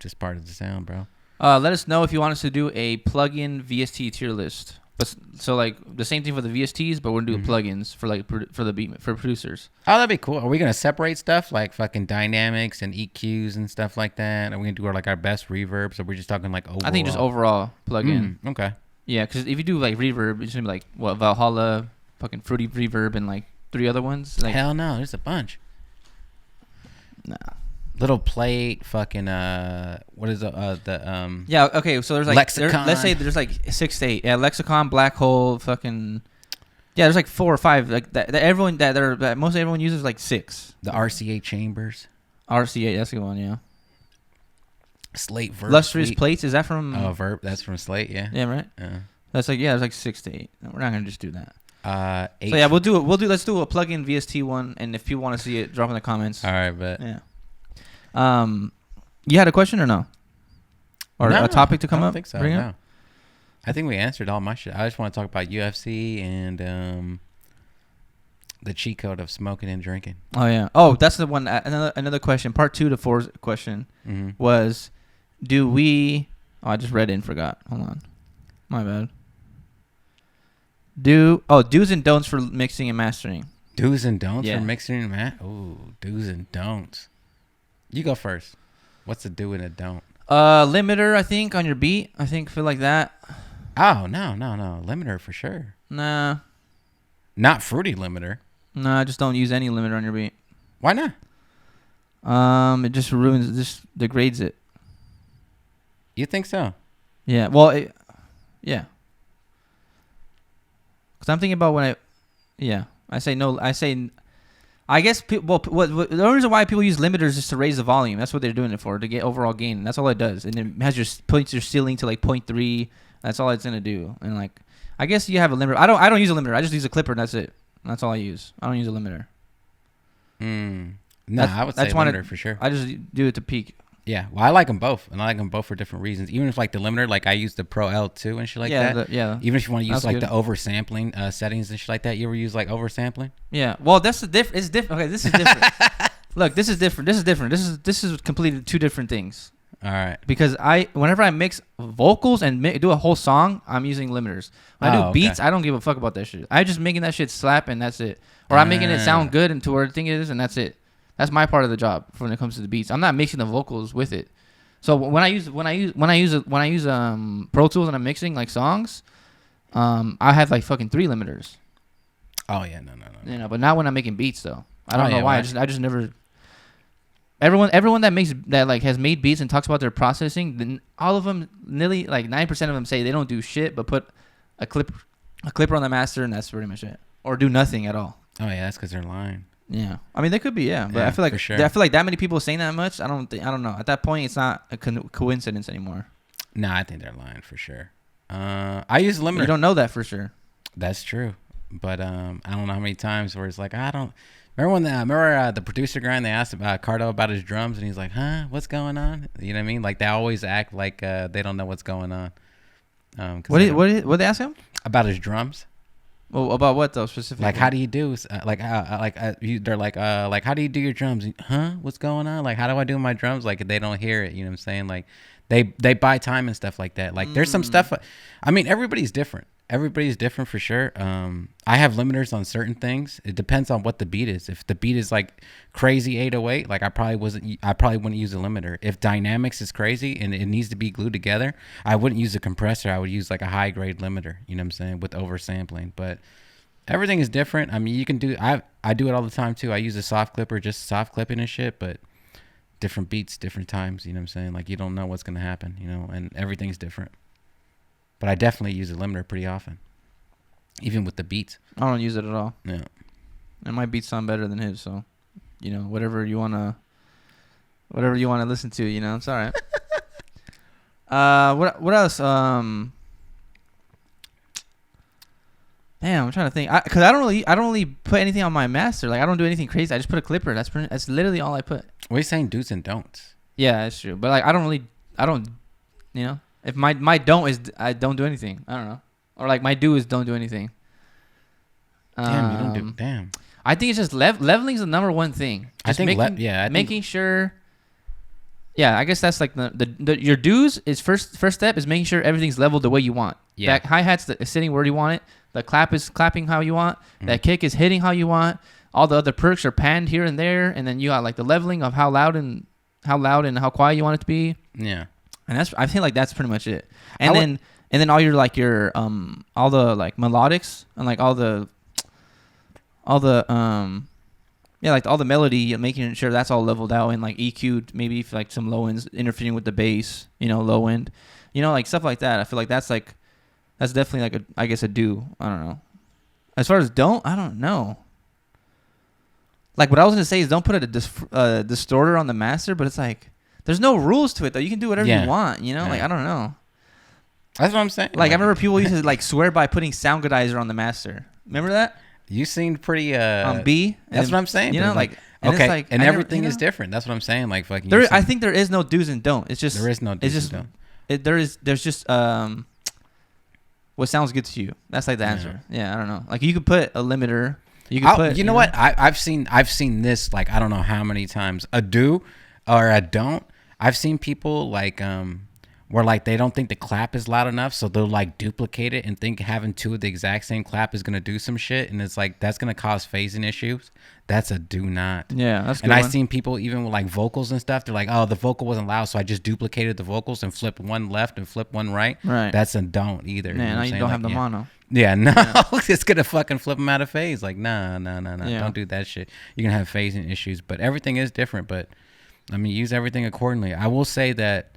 [SPEAKER 2] Just part of the sound, bro.
[SPEAKER 1] Let us know if you want us to do a plug-in VST tier list. But so like the same thing for the VSTs, but we're gonna do plugins for like for producers.
[SPEAKER 2] Oh, that'd be cool. Are we gonna separate stuff like fucking dynamics and EQs and stuff like that? Are we gonna do our best reverbs, or we're just talking like overall?
[SPEAKER 1] I think just overall plug-in.
[SPEAKER 2] Okay.
[SPEAKER 1] Yeah, because if you do like reverb, it's gonna be like Valhalla, fucking Fruity Reverb, and like 3 other ones. Like,
[SPEAKER 2] hell no, there's a bunch.
[SPEAKER 1] Nah.
[SPEAKER 2] Little plate, fucking what is the
[SPEAKER 1] Yeah, okay, so there's like
[SPEAKER 2] Lexicon.
[SPEAKER 1] Let's say there's like 6 to 8. Yeah, Lexicon, Black Hole, fucking there's like 4 or 5 like that most everyone uses like 6.
[SPEAKER 2] The RCA chambers.
[SPEAKER 1] RCA, that's the one, yeah.
[SPEAKER 2] Slate Verb.
[SPEAKER 1] Lustrous Plates, is that from
[SPEAKER 2] Verb, that's from Slate, yeah.
[SPEAKER 1] Yeah, right? Yeah. That's like there's like 6 to 8. We're not gonna just do that.
[SPEAKER 2] 8.
[SPEAKER 1] So yeah, let's do a plug-in VST one, and if people want to see it, drop in the comments.
[SPEAKER 2] All right, bet.
[SPEAKER 1] Yeah. You had a question or no? Or a topic to come up?
[SPEAKER 2] I don't think so. No. I think we answered all my shit. I just want to talk about UFC and the cheat code of smoking and drinking.
[SPEAKER 1] Oh yeah. Oh, that's the one. Another question. Part 2 to 4's question was, do we? Oh, I just read it and forgot. Hold on. My bad. Do's and don'ts for mixing and mastering.
[SPEAKER 2] Do's and don'ts for mixing and mastering. Oh, do's and don'ts. You go first. What's a do and a don't?
[SPEAKER 1] Limiter, I think, on your beat. I think feel like that.
[SPEAKER 2] Oh, no. Limiter for sure.
[SPEAKER 1] Nah.
[SPEAKER 2] Not fruity limiter.
[SPEAKER 1] Nah, just don't use any limiter on your beat.
[SPEAKER 2] Why not?
[SPEAKER 1] It just degrades it.
[SPEAKER 2] You think so?
[SPEAKER 1] Yeah. Well, yeah. Because I'm thinking about I guess the reason why people use limiters is to raise the volume. That's what they're doing it for, to get overall gain. That's all it does. And it has your ceiling to like 0.3. That's all it's gonna do. And like, I guess you have a limiter. I don't use a limiter. I just use a clipper, and that's it. That's all I use. I don't use a limiter.
[SPEAKER 2] No, I would say limiter for sure.
[SPEAKER 1] I just do it to peak.
[SPEAKER 2] Yeah, well, I like them both, and I like them both for different reasons. Even if like the limiter, like I use the Pro L2 and shit like that. Even if you want to use like the oversampling settings and shit like that, you ever use like oversampling?
[SPEAKER 1] Yeah. Well, that's the difference. It's different. Okay, this is different. Look, this is different. This is completely 2 different things.
[SPEAKER 2] All right.
[SPEAKER 1] Because whenever I mix vocals and do a whole song, I'm using limiters. When I do beats, I don't give a fuck about that shit. I just making that shit slap, and that's it. Or I'm making it sound good and to where the thing is, and that's it. That's my part of the job when it comes to the beats. I'm not mixing the vocals with it. So when I use Pro Tools and I'm mixing like songs, I have like fucking 3 limiters.
[SPEAKER 2] Oh yeah, no.
[SPEAKER 1] But not when I'm making beats though. I don't know why. I just never. everyone that like has made beats and talks about their processing, then all of them, nearly like 9% of them say they don't do shit but put a clipper on the master, and that's pretty much it, or do nothing at all.
[SPEAKER 2] Oh yeah, that's because they're lying.
[SPEAKER 1] Yeah, I mean they could be, yeah, but
[SPEAKER 2] Yeah,
[SPEAKER 1] I feel like
[SPEAKER 2] for sure.
[SPEAKER 1] I feel like that many people saying that much. I don't know. At that point, it's not a coincidence anymore.
[SPEAKER 2] No, I think they're lying for sure. I use limiter.
[SPEAKER 1] You don't know that for sure.
[SPEAKER 2] That's true, but I don't know how many times where it's like I don't. Remember the producer guy and they asked about Cardo about his drums and he's like, huh, what's going on? You know what I mean? Like they always act like they don't know what's going on.
[SPEAKER 1] What they ask him
[SPEAKER 2] about his drums?
[SPEAKER 1] Well, about what though specifically?
[SPEAKER 2] Like how do you do? They're like how do you do your drums? Huh? What's going on? Like how do I do my drums? Like they don't hear it. You know what I'm saying? Like they buy time and stuff like that. Like there's some stuff. I mean everybody's different. Everybody's different for sure. I have limiters on certain things. It depends on what the beat is. If the beat is like crazy 808, like I probably wouldn't use a limiter. If dynamics is crazy and it needs to be glued together, I wouldn't use a compressor. I would use like a high grade limiter, you know what I'm saying, with oversampling. But everything is different. I mean, you can do I do it all the time too. I use a soft clipper, just soft clipping and shit, but different beats, different times, you know what I'm saying? Like you don't know what's going to happen, you know, and everything's different. But I definitely use a limiter pretty often, even with the beats.
[SPEAKER 1] I don't use it at all.
[SPEAKER 2] Yeah,
[SPEAKER 1] and my beats sound better than his, so you know whatever you wanna listen to, you know, it's all right. What else? Damn, I'm trying to think. Cause I don't really put anything on my master. Like I don't do anything crazy. I just put a clipper. That's literally all I put.
[SPEAKER 2] What are you saying, do's and don'ts?
[SPEAKER 1] Yeah, that's true. But like I don't, you know. If my don't is I don't do anything. I don't know. Or like my do is don't do anything.
[SPEAKER 2] Damn, you don't do. Damn.
[SPEAKER 1] I think it's just leveling is the number one thing. Just making sure. Yeah, I guess that's like the your do's is first step is making sure everything's leveled the way you want.
[SPEAKER 2] Yeah.
[SPEAKER 1] That hi-hat's sitting where you want it. The clap is clapping how you want. That kick is hitting how you want. All the other perks are panned here and there, and then you got like the leveling of how loud and how quiet you want it to be.
[SPEAKER 2] Yeah.
[SPEAKER 1] And I feel like that's pretty much it. And then all your like your all the like melodics and like all the like all the melody, making sure that's all leveled out and like EQ'd, maybe if like some low ends interfering with the bass, you know, low end, you know, like stuff like that. I feel like that's definitely like I guess a do. I don't know. As far as don't, I don't know. Like what I was gonna say is don't put a distorter on the master, but it's like. There's no rules to it though. You can do whatever you want, you know? Yeah. Like I don't know.
[SPEAKER 2] That's what I'm saying.
[SPEAKER 1] Like I remember people used to like swear by putting sound goodizer on the master. Remember that?
[SPEAKER 2] You seemed pretty
[SPEAKER 1] on B.
[SPEAKER 2] That's what I'm saying.
[SPEAKER 1] You know, like
[SPEAKER 2] and okay,
[SPEAKER 1] like,
[SPEAKER 2] and everything is different. That's what I'm saying. Like fucking.
[SPEAKER 1] I think there is no do's and don't. It's just
[SPEAKER 2] there is no do's and
[SPEAKER 1] don't. There's just what sounds good to you. That's like the answer. Yeah, I don't know. Like you could put a limiter. You could put.
[SPEAKER 2] You know what? I've seen this like I don't know how many times a do or a don't. I've seen people like where like they don't think the clap is loud enough, so they'll like duplicate it and think having two of the exact same clap is gonna do some shit, and it's like that's gonna cause phasing issues. That's a do not.
[SPEAKER 1] Yeah, that's.
[SPEAKER 2] And I've seen people even with like vocals and stuff. They're like, oh, the vocal wasn't loud, so I just duplicated the vocals and flipped one left and flipped one right.
[SPEAKER 1] Right.
[SPEAKER 2] That's a don't either.
[SPEAKER 1] Yeah, now you don't have the mono.
[SPEAKER 2] Yeah, no, it's gonna fucking flip them out of phase. Like, nah. Yeah. Don't do that shit. You're gonna have phasing issues, but everything is different. But I mean, use everything accordingly. I will say that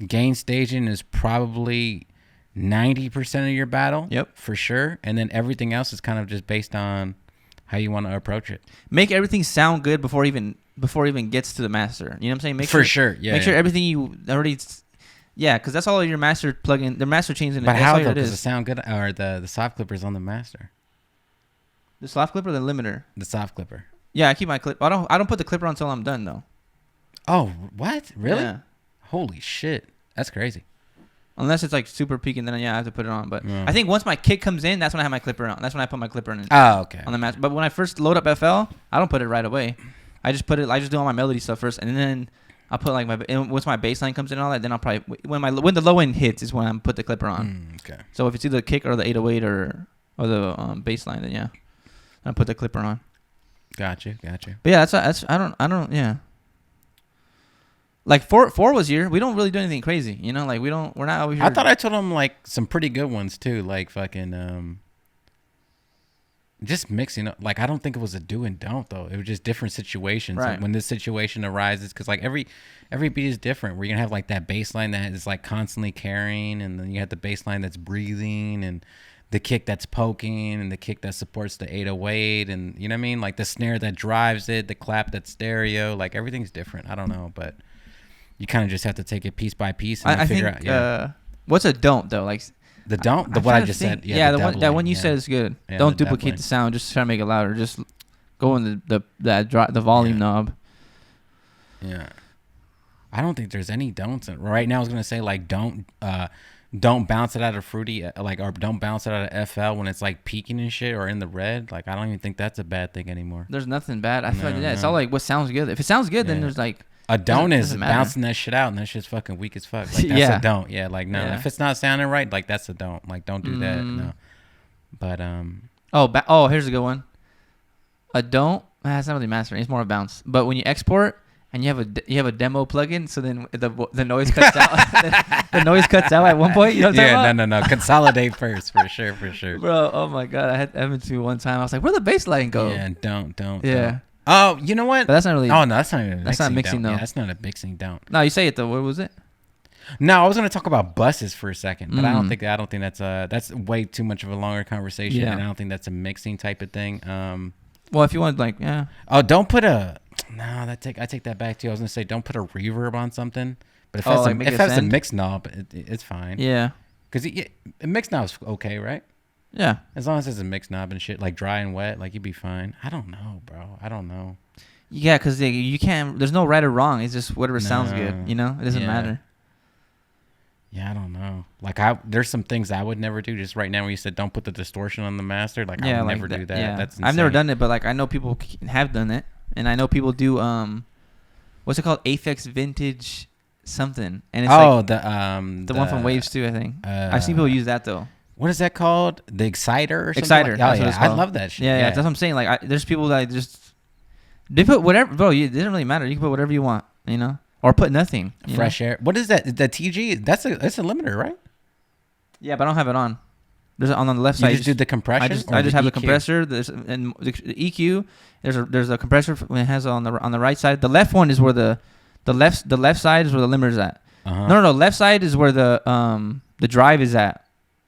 [SPEAKER 2] gain staging is probably 90% of your battle.
[SPEAKER 1] Yep,
[SPEAKER 2] for sure. And then everything else is kind of just based on how you want to approach it.
[SPEAKER 1] Make everything sound good before it even gets to the master. You know what I'm saying? Make
[SPEAKER 2] for sure. Yeah.
[SPEAKER 1] Make sure everything you already. Yeah, because that's all your master plugin. The master chains in it.
[SPEAKER 2] But how though? Does it sound good? Or the soft clipper's on the master?
[SPEAKER 1] The soft clipper or the limiter?
[SPEAKER 2] The soft clipper.
[SPEAKER 1] Yeah, I keep my clip. I don't put the clipper on until I'm done though.
[SPEAKER 2] Oh, what? Really?
[SPEAKER 1] Yeah.
[SPEAKER 2] Holy shit. That's crazy.
[SPEAKER 1] Unless it's like super peaking, then yeah, I have to put it on. But I think once my kick comes in, that's when I have my clipper on. That's when I put my clipper in.
[SPEAKER 2] Oh, okay.
[SPEAKER 1] On the master. But when I first load up FL, I don't put it right away. I just do all my melody stuff first, and then I'll put like once my bass line comes in and all that, then I'll probably when the low end hits is when I put the clipper on.
[SPEAKER 2] Okay.
[SPEAKER 1] So if it's either the kick or the 808 or the bass line, then yeah, I put the clipper on.
[SPEAKER 2] Gotcha.
[SPEAKER 1] But yeah, that's I don't yeah. Like four was here. We don't really do anything crazy, you know. Like we're not over here.
[SPEAKER 2] I thought I told him like some pretty good ones too, like fucking just mixing up. Like, I don't think it was a do and don't though. It was just different situations.
[SPEAKER 1] Right.
[SPEAKER 2] Like, when this situation arises, because like every beat is different. We're gonna have like that bass line that is like constantly carrying, and then you have the bass line that's breathing, and the kick that's poking, and the kick that supports the 808, and you know what I mean? Like the snare that drives it, the clap that's stereo. Like everything's different. I don't know, but you kind of just have to take it piece by piece and figure
[SPEAKER 1] think,
[SPEAKER 2] out. Yeah.
[SPEAKER 1] What's a don't though? Like
[SPEAKER 2] The don't, the what I just said.
[SPEAKER 1] Yeah, the one you said is good.
[SPEAKER 2] Yeah,
[SPEAKER 1] don't
[SPEAKER 2] the
[SPEAKER 1] duplicate
[SPEAKER 2] doubling.
[SPEAKER 1] the sound. Just try to make it louder. Just go in the volume knob.
[SPEAKER 2] Yeah. I don't think there's any don'ts. Right now I was going to say like don't bounce it out of fruity, like, or don't bounce it out of FL when it's like peaking and shit or in the red. Like, I don't even think that's a bad thing anymore.
[SPEAKER 1] There's nothing bad. I feel like it's all like what sounds good. If it sounds good, then there's like
[SPEAKER 2] a don't is
[SPEAKER 1] doesn't matter.
[SPEAKER 2] bouncing that shit out, and that shit's fucking weak as fuck. Like, that's a don't. Yeah, like no. If it's not sounding right, like that's a don't. Like, don't do that. No. But
[SPEAKER 1] here's a good one. A don't. It's not really mastering. It's more a bounce. But when you export and you have a demo plugin, so then the noise cuts out. The noise cuts out at one point. You know what I'm talking about?
[SPEAKER 2] No. Consolidate first, for sure.
[SPEAKER 1] Bro, oh my god, I had Evan to one time. I was like, where'd the bass line go?
[SPEAKER 2] Yeah, don't.
[SPEAKER 1] Yeah.
[SPEAKER 2] Don't. Oh, you know what?
[SPEAKER 1] But that's not really.
[SPEAKER 2] Oh no, that's not even.
[SPEAKER 1] That's not mixing though.
[SPEAKER 2] Yeah, that's not a mixing don't.
[SPEAKER 1] No, you say it though. What was it?
[SPEAKER 2] No, I was gonna talk about buses for a second, but I don't think that's way too much of a longer conversation, and I don't think that's a mixing type of thing.
[SPEAKER 1] Well, if you want, like, yeah.
[SPEAKER 2] Oh, don't put a. No, I take that back too. I was gonna say don't put a reverb on something, but if that's a mix knob, it's fine.
[SPEAKER 1] Yeah.
[SPEAKER 2] Because a mix knob's okay, right?
[SPEAKER 1] Yeah.
[SPEAKER 2] As long as it's a mix knob and shit, like dry and wet, like you'd be fine. I don't know, bro. I don't know.
[SPEAKER 1] Yeah, because you can't. There's no right or wrong. It's just whatever sounds good. You know, it doesn't matter.
[SPEAKER 2] Yeah, I don't know. Like there's some things I would never do. Just right now, when you said don't put the distortion on the master, like I would never do that.
[SPEAKER 1] Yeah.
[SPEAKER 2] That's insane.
[SPEAKER 1] I've never done it, but like I know people have done it, and I know people do. What's it called? Aphex Vintage something, and it's the one from Waves too. I think I've seen people use that though.
[SPEAKER 2] What is that called? The Exciter or something?
[SPEAKER 1] Exciter.
[SPEAKER 2] Like? Oh yeah, I love that shit.
[SPEAKER 1] Yeah, that's what I'm saying. Like there's people that they put whatever, bro. It doesn't really matter. You can put whatever you want, you know. Or put nothing.
[SPEAKER 2] Fresh air. What is that? The TG? That's a limiter, right?
[SPEAKER 1] Yeah, but I don't have it on. There's on the left side.
[SPEAKER 2] You just do the compression.
[SPEAKER 1] I just have the compressor. And the EQ. There's a compressor when it has on the right side. The left one is where the left side is where the limiter's at.
[SPEAKER 2] Uh-huh.
[SPEAKER 1] No. Left side is where the drive is at.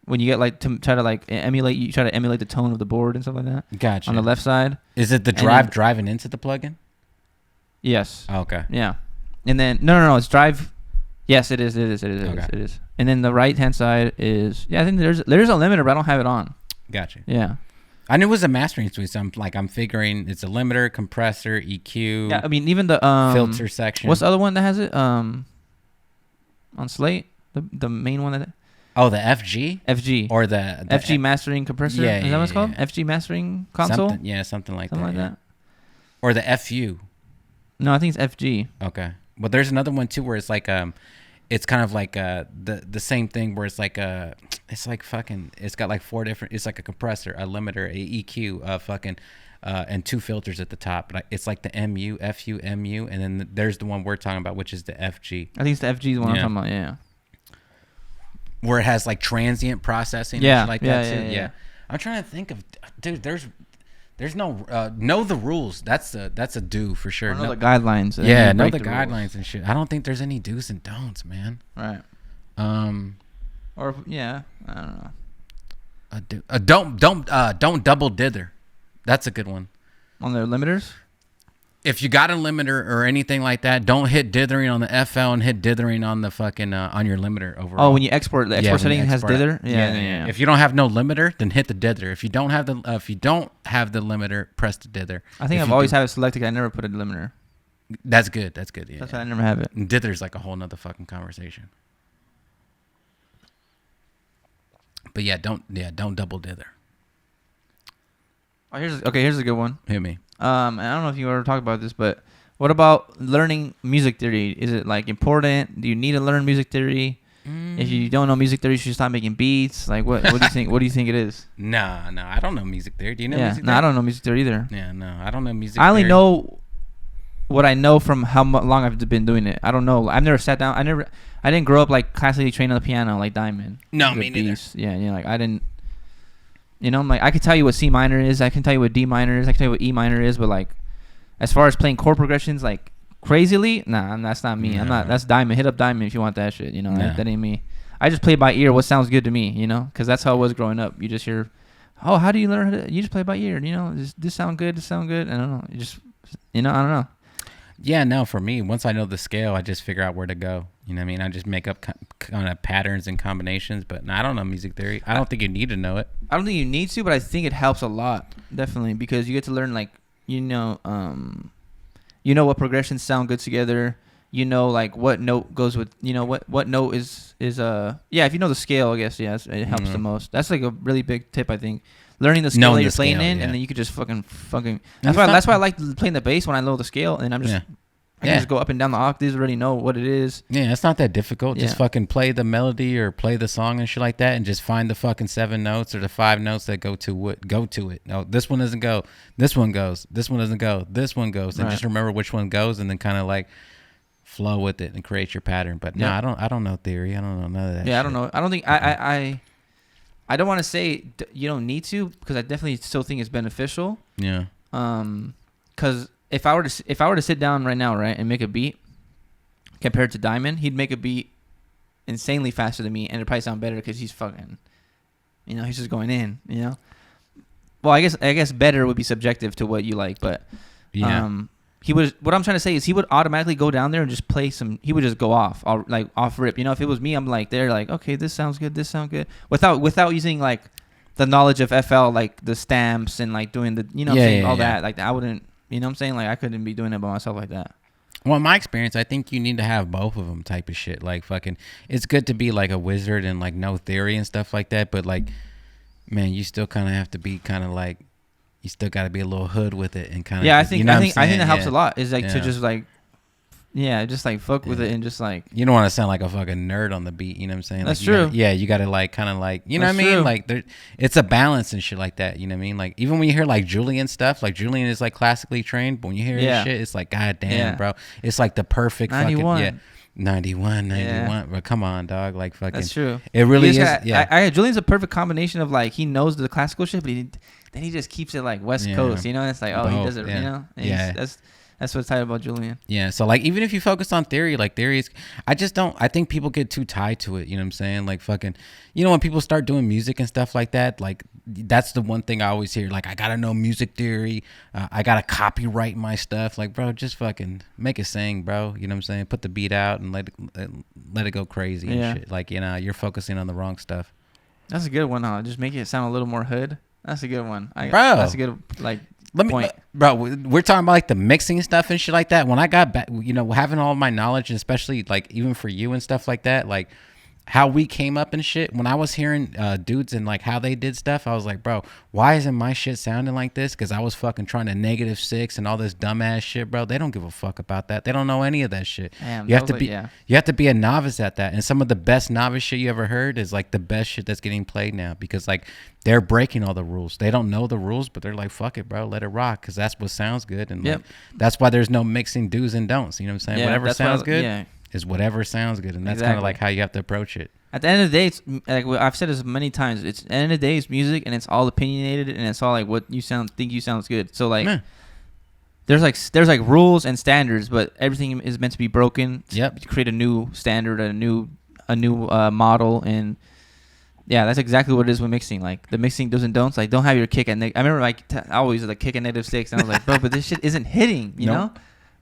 [SPEAKER 1] When you get like to try to like emulate the tone of the board and stuff like that.
[SPEAKER 2] Gotcha.
[SPEAKER 1] On the left side.
[SPEAKER 2] Is it the drive driving into the plugin?
[SPEAKER 1] Yes.
[SPEAKER 2] Oh, okay.
[SPEAKER 1] Yeah. And then no, it's drive. Yes, it is. It is. And then the right hand side is I think there's a limiter, but I don't have it on.
[SPEAKER 2] Gotcha.
[SPEAKER 1] Yeah.
[SPEAKER 2] I knew it was a mastering suite, so I'm figuring it's a limiter, compressor, EQ.
[SPEAKER 1] Yeah, I mean even the
[SPEAKER 2] filter section.
[SPEAKER 1] What's the other one that has it? On Slate, the main one that.
[SPEAKER 2] Oh, the FG or the
[SPEAKER 1] FG mastering compressor.
[SPEAKER 2] Yeah,
[SPEAKER 1] is that what it's called? FG mastering console.
[SPEAKER 2] Something like
[SPEAKER 1] something
[SPEAKER 2] that. Or the FU.
[SPEAKER 1] No, I think it's FG.
[SPEAKER 2] Okay. But there's another one too where it's like it's kind of like the same thing where it's like it's got like four different. It's like a compressor, a limiter, a EQ, and two filters at the top. But it's like the MU, FU, MU, and then there's the one we're talking about, which is the FG.
[SPEAKER 1] I think it's the FG the one I'm talking about. Yeah.
[SPEAKER 2] Where it has like transient processing. And shit like that too. Yeah. I'm trying to think of, dude. There's no know the rules. That's a do for sure.
[SPEAKER 1] Know the guidelines.
[SPEAKER 2] Yeah, know the guidelines and shit. I don't think there's any do's and don'ts, man.
[SPEAKER 1] Right. Or I don't know.
[SPEAKER 2] Don't double dither. That's a good one.
[SPEAKER 1] On their limiters.
[SPEAKER 2] If you got a limiter or anything like that, don't hit dithering on the FL and hit dithering on the fucking on your limiter overall.
[SPEAKER 1] Oh, when you export, the export setting has dither. Yeah.
[SPEAKER 2] If you don't have no limiter, then hit the dither. If you don't have the limiter, press the dither.
[SPEAKER 1] I think I've always had it selected. I never put a limiter.
[SPEAKER 2] That's good. Yeah.
[SPEAKER 1] That's why I never have it.
[SPEAKER 2] And dither's like a whole nother fucking conversation. But don't double dither.
[SPEAKER 1] Oh, here's a good one.
[SPEAKER 2] Hit me.
[SPEAKER 1] And I don't know if you ever talked about this, but what about learning music theory? Is it like important? Do you need to learn music theory? If you don't know music theory, you should stop making beats. Like what do you think? What do you think it is?
[SPEAKER 2] No, I don't know music theory. Do you know music theory?
[SPEAKER 1] No, I don't know music theory either.
[SPEAKER 2] Yeah, no, I don't know music
[SPEAKER 1] theory. I
[SPEAKER 2] only
[SPEAKER 1] know what I know from how long I've been doing it. I don't know. I've never sat down. I didn't grow up like classically trained on the piano like Diamond.
[SPEAKER 2] No, me neither.
[SPEAKER 1] Yeah, like I didn't. You know, I'm like, I can tell you what C minor is, I can tell you what D minor is, I can tell you what E minor is, but like, as far as playing chord progressions, like crazily, nah, that's not me. I'm not. That's Diamond. Hit up Diamond if you want that shit. You know, that ain't me. I just play by ear what sounds good to me. You know, because that's how it was growing up. You just hear, oh, how do you learn? You just play by ear. You know, this sound good. This sound good. I don't know. You just, you know, I don't know.
[SPEAKER 2] Yeah, no, for me, once I know the scale, I just figure out where to go. You know what I mean? I just make up kind of patterns and combinations, but I don't know music theory. I don't think you need to know it.
[SPEAKER 1] I don't think you need to, but I think it helps a lot, definitely, because you get to learn, like, you know what progressions sound good together. You know, like, what note goes with, you know, what note is yeah, if you know the scale, I guess, yes, it helps the most. That's, like, a really big tip, I think. Learning the scale that you're playing in, and then you could just fucking. That's why I like playing the bass when I know the scale, and I'm just. Yeah. I can just go up and down the octaves, already know what it is.
[SPEAKER 2] Yeah, it's not that difficult. Yeah. Just fucking play the melody or play the song and shit like that, and just find the fucking 7 notes or the 5 notes that go to it. No, this one doesn't go. This one goes. This one doesn't go. This one goes. And just remember which one goes, and then kind of like flow with it and create your pattern. But no, I don't know theory. I don't know none of that.
[SPEAKER 1] Yeah, shit. I don't know. I don't think I don't want to say you don't need to, because I definitely still think it's beneficial.
[SPEAKER 2] Yeah.
[SPEAKER 1] Because if I were to sit down right now, right, and make a beat compared to Diamond, he'd make a beat insanely faster than me, and it'd probably sound better because he's fucking, you know, he's just going in, you know. Well, I guess better would be subjective to what you like, but he would. What I'm trying to say is he would automatically go down there and just play some. He would just go off, like off rip. You know, if it was me, I'm like, they're like, okay, this sounds good, without using like the knowledge of FL, like the stamps and like doing the, you know, that. Like I wouldn't. You know what I'm saying? Like, I couldn't be doing it by myself like that.
[SPEAKER 2] Well, in my experience, I think you need to have both of them type of shit. Like, fucking, it's good to be, like, a wizard and, like, know theory and stuff like that. But, like, man, you still kind of have to be kind of, like, you still got to be a little hood with it and kind of.
[SPEAKER 1] Yeah, I think that helps a lot. Is, like, to just, like, just, like, fuck with it and just, like.
[SPEAKER 2] You don't want to sound like a fucking nerd on the beat. You know what I'm saying?
[SPEAKER 1] That's
[SPEAKER 2] like,
[SPEAKER 1] true.
[SPEAKER 2] You got to, like, kind of, like, you know what I mean? True. Like, it's a balance and shit like that. You know what I mean? Like, even when you hear, like, Julian stuff, like, Julian is, like, classically trained. But when you hear his shit, it's like, God damn, bro. It's, like, the perfect
[SPEAKER 1] 91.
[SPEAKER 2] fucking. 91. But come on, dog. Like, fucking.
[SPEAKER 1] That's true.
[SPEAKER 2] It really is.
[SPEAKER 1] Julian's a perfect combination of, like, he knows the classical shit, but then he just keeps it, like, West Coast. You know? It's like, he does it, you know? And that's what's tight about Julian.
[SPEAKER 2] Yeah, so, like, even if you focus on theory, like, theory is... I think people get too tied to it, you know what I'm saying? Like, fucking... You know, when people start doing music and stuff like that, like, that's the one thing I always hear. Like, I gotta know music theory. I gotta copyright my stuff. Like, bro, just fucking make it sing, bro. You know what I'm saying? Put the beat out and let it go crazy and shit. Like, you know, you're focusing on the wrong stuff.
[SPEAKER 1] That's a good one, huh? Just make it sound a little more hood. That's a good one.
[SPEAKER 2] Bro.
[SPEAKER 1] That's a good, like...
[SPEAKER 2] Bro, we're talking about like the mixing stuff and shit like that. When I got back, you know, having all my knowledge, and especially like even for you and stuff like that, like how we came up and shit. When I was hearing dudes and like how they did stuff, I was like, bro, why isn't my shit sounding like this? Because I was fucking trying to -6 and all this dumbass shit, bro. They don't give a fuck about that. They don't know any of that shit.
[SPEAKER 1] Damn,
[SPEAKER 2] you have to be a novice at that. And some of the best novice shit you ever heard is like the best shit that's getting played now, because like they're breaking all the rules. They don't know the rules, but they're like, fuck it, bro, let it rock, because that's what sounds good. And like, that's why there's no mixing do's and don'ts. You know what I'm saying? Whatever sounds good is whatever sounds good, and that's kind of like how you have to approach it.
[SPEAKER 1] At the end of the day, it's like I've said this many times. It's at the end of the day, it's music, and it's all opinionated, and it's all like what you think you sounds good. So like, there's like rules and standards, but everything is meant to be broken. To create a new standard, a new model, and that's exactly what it is with mixing. Like the mixing do's and don'ts. Like don't have your kick at. I remember like I always like kick at -6, and I was like, bro, but this shit isn't hitting, you know.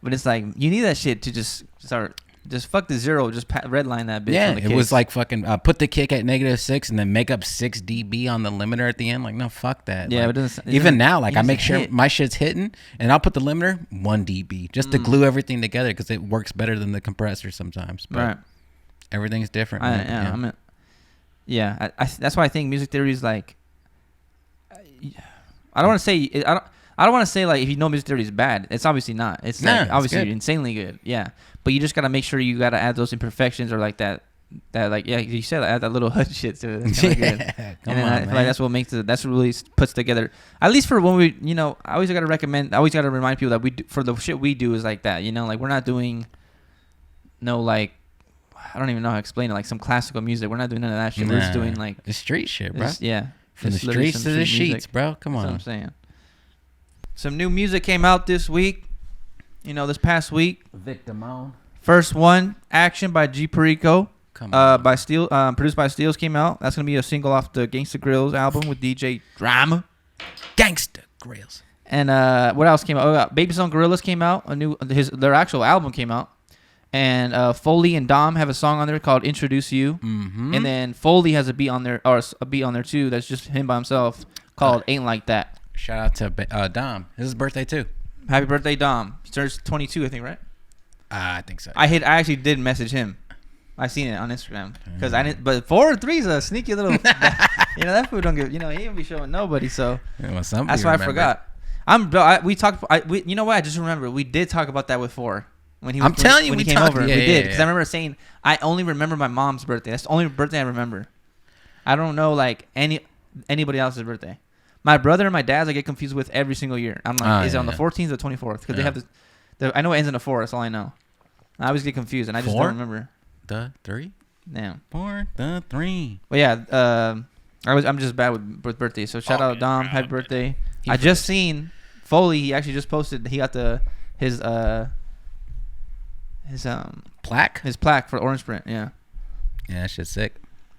[SPEAKER 1] But it's like you need that shit to just start. Just fuck the zero. Just redline that bitch.
[SPEAKER 2] Yeah, it was like fucking put the kick at -6 and then make up 6 dB on the limiter at the end. Like, no, fuck that.
[SPEAKER 1] Yeah,
[SPEAKER 2] like,
[SPEAKER 1] it
[SPEAKER 2] even now, like I make sure my shit's hitting, and I'll put the limiter 1 dB just to glue everything together, because it works better than the compressor sometimes. But everything's different.
[SPEAKER 1] That's why I think music theory is like. I don't want to say I don't want to say like if you know music theory is bad. It's obviously not. It's like obviously insanely good. Yeah. But you just gotta make sure you gotta add those imperfections or like that like you said, add that little hood shit to it. That's kinda good. And then I feel like that's what makes that's what really puts together. At least for when we, you know, I always gotta remind people that we do, for the shit we do is like that. You know, like we're not doing no like I don't even know how to explain it. Like some classical music, we're not doing none of that shit. We're just doing like
[SPEAKER 2] it's street shit, bro.
[SPEAKER 1] Yeah.
[SPEAKER 2] From the
[SPEAKER 1] It's literally
[SPEAKER 2] streets
[SPEAKER 1] some
[SPEAKER 2] to the
[SPEAKER 1] street music.
[SPEAKER 2] sheets, bro. Come
[SPEAKER 1] That's what
[SPEAKER 2] on.
[SPEAKER 1] I'm saying. Some new music came out this week. This past week.
[SPEAKER 2] Victimone.
[SPEAKER 1] First one, Action by G Perico.
[SPEAKER 2] Come on.
[SPEAKER 1] By Steel, produced by Steels came out. That's gonna be a single off the Gangsta Grills album with DJ Drama.
[SPEAKER 2] Gangsta Grills.
[SPEAKER 1] And what else came out? Oh, Baby Stone Gorillas came out. Their actual album came out. And Foley and Dom have a song on there called "Introduce You."
[SPEAKER 2] Mm-hmm.
[SPEAKER 1] And then Foley has a beat on there, or a beat on there too. That's just him by himself called "Ain't Like That."
[SPEAKER 2] Shout out to Dom. It's his birthday too.
[SPEAKER 1] Happy birthday, Dom. He turns 22, I think, right?
[SPEAKER 2] I think so.
[SPEAKER 1] I actually did message him. I seen it on Instagram because I didn't. But 4 or 3 is a sneaky little. That food don't give. He ain't be showing nobody. So that's why I forgot. We talked. You know what? I just remember we did talk about that with 4 when he. When he came over. We did because I remember saying I only remember my mom's birthday. That's the only birthday I remember. I don't know like anybody else's birthday. My brother and my dad's I get confused with every single year. I'm like, is it on the 14th or 24th? Because they have this. I know it ends in a 4. That's all I know. I always get confused and I just don't remember.
[SPEAKER 2] The 3.
[SPEAKER 1] Damn.
[SPEAKER 2] 4 the 3.
[SPEAKER 1] Well, yeah. I'm just bad with birthdays. So shout out Dom. Happy birthday. I just seen Foley. He actually just posted. He got his
[SPEAKER 2] plaque.
[SPEAKER 1] His plaque for Orange Print. Yeah.
[SPEAKER 2] Yeah, that shit's sick.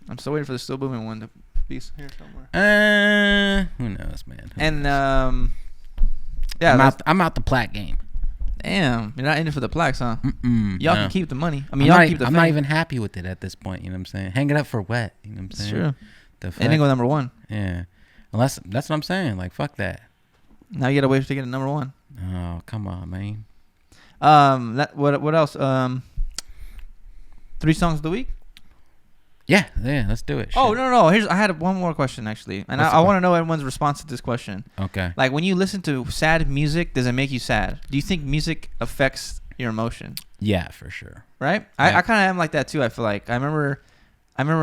[SPEAKER 1] I'm still waiting for the Still Booming one to be here somewhere.
[SPEAKER 2] Who knows, man?
[SPEAKER 1] Yeah.
[SPEAKER 2] I'm out the plaque game.
[SPEAKER 1] Damn, you're not in it for the plaques, huh?
[SPEAKER 2] Y'all
[SPEAKER 1] can keep the money. I mean, y'all can keep the fame.
[SPEAKER 2] I'm not even happy with it at this point. You know what I'm saying? Hang it up for what? You know what I'm saying?
[SPEAKER 1] It's true. It didn't go number 1.
[SPEAKER 2] Yeah. Unless that's what I'm saying. Like, fuck that.
[SPEAKER 1] Now you gotta wait to get a number 1.
[SPEAKER 2] Oh, come on, man.
[SPEAKER 1] What else? 3 songs of the week.
[SPEAKER 2] Yeah, let's do it.
[SPEAKER 1] Oh, no. I had one more question, actually. And I want to know everyone's response to this question.
[SPEAKER 2] Okay.
[SPEAKER 1] Like, when you listen to sad music, does it make you sad? Do you think music affects your emotion?
[SPEAKER 2] Yeah, for sure.
[SPEAKER 1] Right?
[SPEAKER 2] Yeah.
[SPEAKER 1] I kind of am like that, too, I feel like. I remember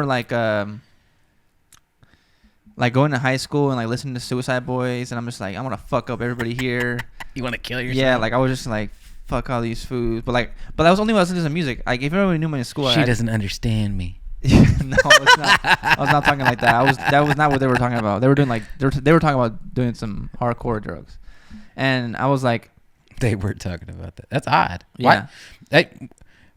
[SPEAKER 1] like going to high school and, like, listening to Suicide Boys, and I'm just like, I want to fuck up everybody here.
[SPEAKER 2] You want to kill yourself?
[SPEAKER 1] Yeah, like, I was just like, fuck all these foods. But that was only when I was listening to music. Like, if everybody knew me in school,
[SPEAKER 2] she doesn't understand me.
[SPEAKER 1] No, it's not. I was not talking like that. That was not what they were talking about. They were doing they were talking about doing some hardcore drugs, and I was like,
[SPEAKER 2] they were talking about that. That's odd.
[SPEAKER 1] Yeah.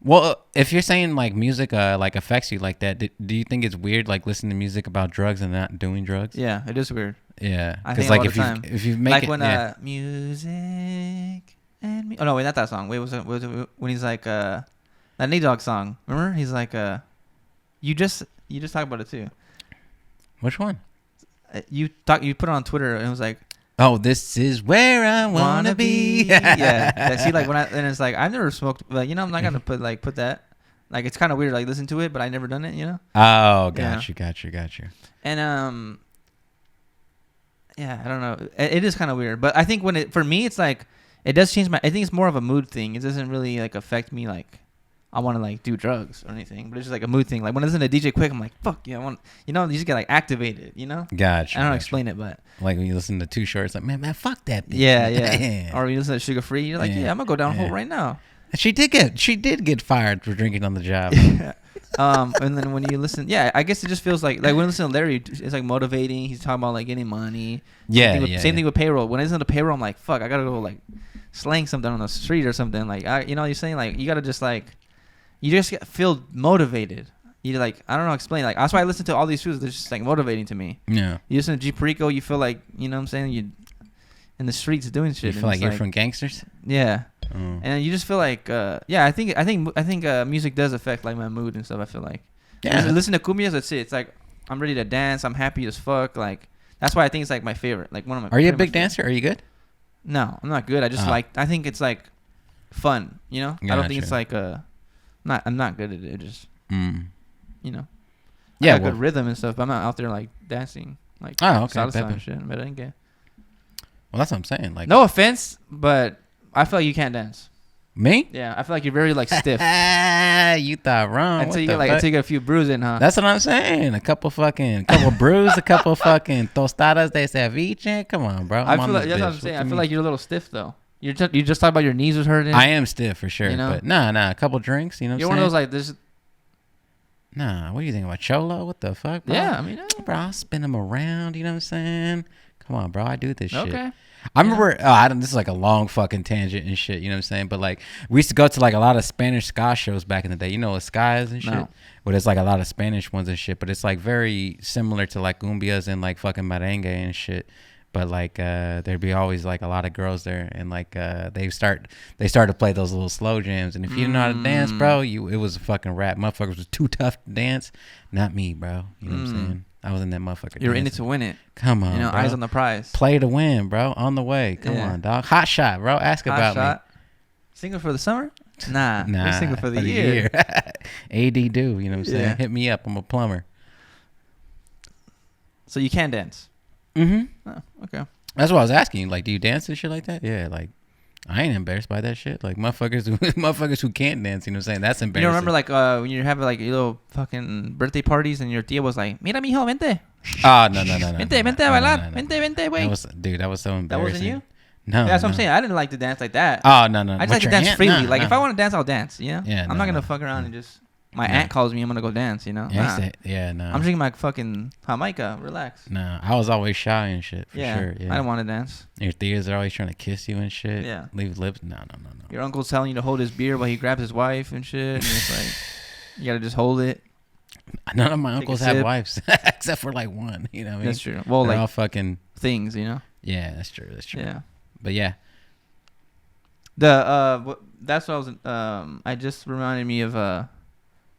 [SPEAKER 2] Well, if you're saying like music like affects you like that, do you think it's weird like listening to music about drugs and not doing drugs?
[SPEAKER 1] Yeah, it is weird.
[SPEAKER 2] Yeah,
[SPEAKER 1] because
[SPEAKER 2] like if you make
[SPEAKER 1] like
[SPEAKER 2] it,
[SPEAKER 1] when music and oh no, wait, not that song. Wait, was it when he's like that Nate Dogg song? Remember? He's like you just talked about it too.
[SPEAKER 2] Which one?
[SPEAKER 1] You put it on Twitter and it was like,
[SPEAKER 2] oh, this is where I wanna be.
[SPEAKER 1] Yeah. See, like and it's like I've never smoked, but I'm not gonna put that. Like it's kind of weird, like listen to it, but I never done it.
[SPEAKER 2] Oh, got you.
[SPEAKER 1] And yeah, I don't know. It is kind of weird, but I think for me, it's like it does change I think it's more of a mood thing. It doesn't really like affect me like I want to like do drugs or anything, but it's just like a mood thing. Like when I listen to DJ Quick, I'm like, fuck yeah, I want, you just get like activated,
[SPEAKER 2] Gotcha.
[SPEAKER 1] I don't explain it, but
[SPEAKER 2] like when you listen to Too Short, it's like, man, fuck that bitch.
[SPEAKER 1] Yeah. Or you listen to Sugar Free, you're like, yeah, I'm gonna go down hole right now.
[SPEAKER 2] She did get fired for drinking on the job.
[SPEAKER 1] And then when you listen, I guess it just feels like when I listen to Larry, it's like motivating. He's talking about like getting money. Same thing with Payroll. When I listen to Payroll, I'm like, fuck, I gotta go like slang something on the street or something. Like you're saying like you gotta just like. You just feel motivated. You like I don't know how to explain. Like that's why I listen to all these shows. They're just like motivating to me.
[SPEAKER 2] Yeah.
[SPEAKER 1] You listen to G Perico, you feel like what I'm saying. You in the streets doing shit.
[SPEAKER 2] You feel like you're from gangsters.
[SPEAKER 1] Yeah. And you just feel like I think music does affect like my mood and stuff. I feel like listen to cumbias. That's it. It's like I'm ready to dance. I'm happy as fuck. Like that's why I think it's like my favorite. Like one of my.
[SPEAKER 2] Are you a big dancer? Are you good?
[SPEAKER 1] No, I'm not good. I just I think it's like fun. I don't think it's like I'm not good at it. Just I got good rhythm and stuff. But I'm not out there like dancing like salsa and shit. But I ain't get.
[SPEAKER 2] Well, that's what I'm saying. Like,
[SPEAKER 1] no offense, but I feel like you can't dance.
[SPEAKER 2] Me?
[SPEAKER 1] Yeah, I feel like you're very like stiff.
[SPEAKER 2] You thought wrong.
[SPEAKER 1] Until you get a few bruises in, huh?
[SPEAKER 2] That's what I'm saying. A couple bruises, a couple fucking tostadas de ceviche. Come on, bro.
[SPEAKER 1] I feel like that's what I'm saying. I feel like you're a little stiff though. You just talk about your knees was hurting.
[SPEAKER 2] I am stiff for sure, but nah, a couple drinks. You know,
[SPEAKER 1] you're one of those like this.
[SPEAKER 2] Nah, what do you think about Cholo? What the fuck, bro?
[SPEAKER 1] Yeah, I mean,
[SPEAKER 2] bro, I'll spin them around. You know what I'm saying? Come on, bro. I do this shit.
[SPEAKER 1] okay.
[SPEAKER 2] I remember, this is like a long fucking tangent and shit, you know what I'm saying? But like, we used to go to like a lot of Spanish ska shows back in the day. You know what ska is and shit?
[SPEAKER 1] No.
[SPEAKER 2] But it's like a lot of Spanish ones and shit. But it's like very similar to like cumbias and like fucking merengue and shit. But like, there'd be always like a lot of girls there, and like, they start to play those little slow jams. And if you didn't know how to dance, bro, it was a fucking rap. Motherfuckers was too tough to dance. Not me, bro. You know what I'm saying? I was in that motherfucker.
[SPEAKER 1] You're in it to win it.
[SPEAKER 2] Come on, bro.
[SPEAKER 1] Eyes on the prize.
[SPEAKER 2] Play to win, bro. On the way. Come on, dog. Hot shot, bro. Ask about me.
[SPEAKER 1] Single for the summer? Nah. We're single for the year.
[SPEAKER 2] AD do. You know what I'm saying? Hit me up. I'm a plumber.
[SPEAKER 1] So you can dance?
[SPEAKER 2] Mm-hmm.
[SPEAKER 1] Oh, okay.
[SPEAKER 2] That's what I was asking. Like, do you dance and shit like that? Yeah, like, I ain't embarrassed by that shit. Like, motherfuckers who can't dance, you know what I'm saying? That's embarrassing.
[SPEAKER 1] You remember, like, when you're having, like, your little fucking birthday parties and your tia was like, mira, mijo, vente.
[SPEAKER 2] Oh, no.
[SPEAKER 1] Vente a bailar. Vente, güey.
[SPEAKER 2] Dude, that was so embarrassing.
[SPEAKER 1] That wasn't you?
[SPEAKER 2] No.
[SPEAKER 1] Yeah, that's what I'm saying. I didn't like to dance like that.
[SPEAKER 2] Oh, no.
[SPEAKER 1] I just like to dance freely.
[SPEAKER 2] No,
[SPEAKER 1] like, if I want to dance, I'll dance, you know?
[SPEAKER 2] Yeah,
[SPEAKER 1] I'm not going to fuck around and just... My aunt calls me, I'm going to go dance, you know?
[SPEAKER 2] Yeah, no.
[SPEAKER 1] I'm drinking my fucking Jamaica. Relax.
[SPEAKER 2] No, I was always shy and shit, for sure. Yeah.
[SPEAKER 1] I don't want to dance.
[SPEAKER 2] Your tias are always trying to kiss you and shit.
[SPEAKER 1] Yeah.
[SPEAKER 2] Leave lips. No.
[SPEAKER 1] Your uncle's telling you to hold his beer while he grabs his wife and shit. And it's like, you got to just hold it.
[SPEAKER 2] None of my uncles have wives, except for like one, you know what I mean?
[SPEAKER 1] That's true. Well,
[SPEAKER 2] they're
[SPEAKER 1] like
[SPEAKER 2] all fucking
[SPEAKER 1] things, you know?
[SPEAKER 2] Yeah, that's true.
[SPEAKER 1] Yeah.
[SPEAKER 2] But yeah.
[SPEAKER 1] That's what I was, I just reminded me of,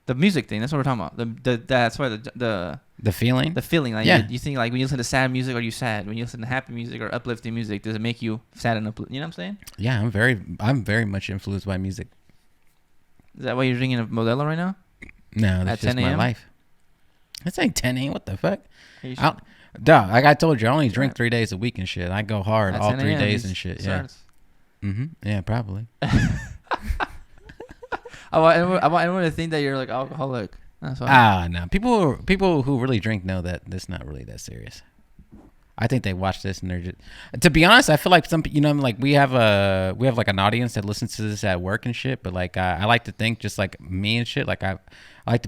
[SPEAKER 1] the music thing. That's what we're talking about. That's why
[SPEAKER 2] the feeling.
[SPEAKER 1] The feeling. Like you think like when you listen to sad music, are you sad? When you listen to happy music or uplifting music, does it make you sad and uplifting? You know what I'm saying?
[SPEAKER 2] Yeah, I'm very much influenced by music.
[SPEAKER 1] Is that why you're drinking a Modelo right now?
[SPEAKER 2] No, that's just my life. It's like 10 a.m. What the fuck? Dog, like I told you, I only drink 3 days a week and shit. I go hard all 3 days and shit. Yeah. Yeah, probably.
[SPEAKER 1] I want to think that you're like alcoholic. That's why.
[SPEAKER 2] No. People who really drink know that it's not really that serious. I think they watch this and they're just. To be honest, I feel like some, you know, like we have like an audience that listens to this at work and shit. But like I like to think just like me and shit. Like I like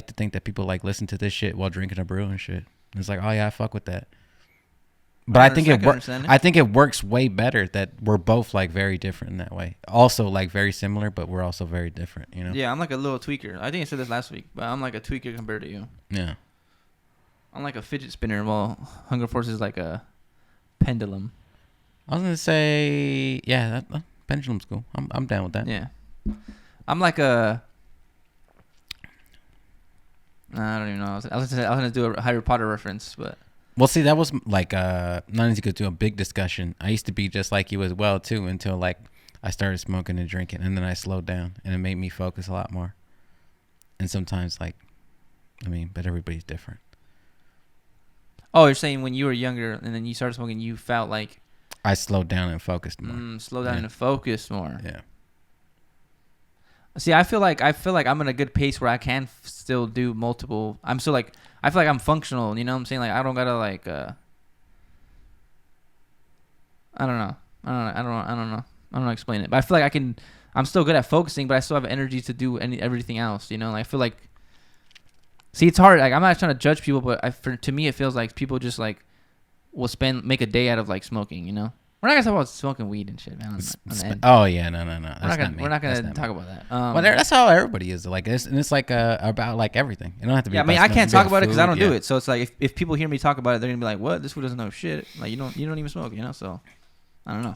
[SPEAKER 2] to think that people like listen to this shit while drinking a brew and shit. And it's like, oh yeah, I fuck with that. But I think it works way better that we're both like very different in that way. Also like very similar, but we're also very different, you know?
[SPEAKER 1] Yeah, I'm like a little tweaker. I think I said this last week, but I'm like a tweaker compared to you.
[SPEAKER 2] Yeah.
[SPEAKER 1] I'm like a fidget spinner while Hunger Force is like a pendulum.
[SPEAKER 2] I was gonna say, yeah, that pendulum's cool. I'm down with that.
[SPEAKER 1] Yeah. I'm like a... I don't even know. I was gonna do a Harry Potter reference, but...
[SPEAKER 2] Well, see, that was like not as you could do a big discussion. I used to be just like you as well too until like I started smoking and drinking, and then I slowed down, and it made me focus a lot more. And sometimes, like, I mean, but everybody's different.
[SPEAKER 1] Oh, you're saying when you were younger and then you started smoking, you felt like
[SPEAKER 2] I slowed down and focused more.
[SPEAKER 1] Slow down and focus more.
[SPEAKER 2] Yeah.
[SPEAKER 1] See, I feel like I'm in a good pace where I can still do multiple. I'm still like I feel like I'm functional. You know what I'm saying? Like I don't gotta like. I don't know. I don't know. I don't know how to explain it. But I feel like I can. I'm still good at focusing, but I still have energy to do everything else. You know, like I feel like. See, it's hard. Like I'm not trying to judge people, but to me, it feels like people just like will make a day out of like smoking. You know. We're not gonna talk about smoking weed and shit, man.
[SPEAKER 2] Oh yeah, no.
[SPEAKER 1] We're not gonna talk about that.
[SPEAKER 2] Well, that's how everybody is. Like, it's like about like everything. You don't have to be.
[SPEAKER 1] Yeah, I mean, I can't talk about it because I don't do it. So it's like if people hear me talk about it, they're gonna be like, "What? This fool doesn't know shit." Like you don't even smoke, you know? So I don't know.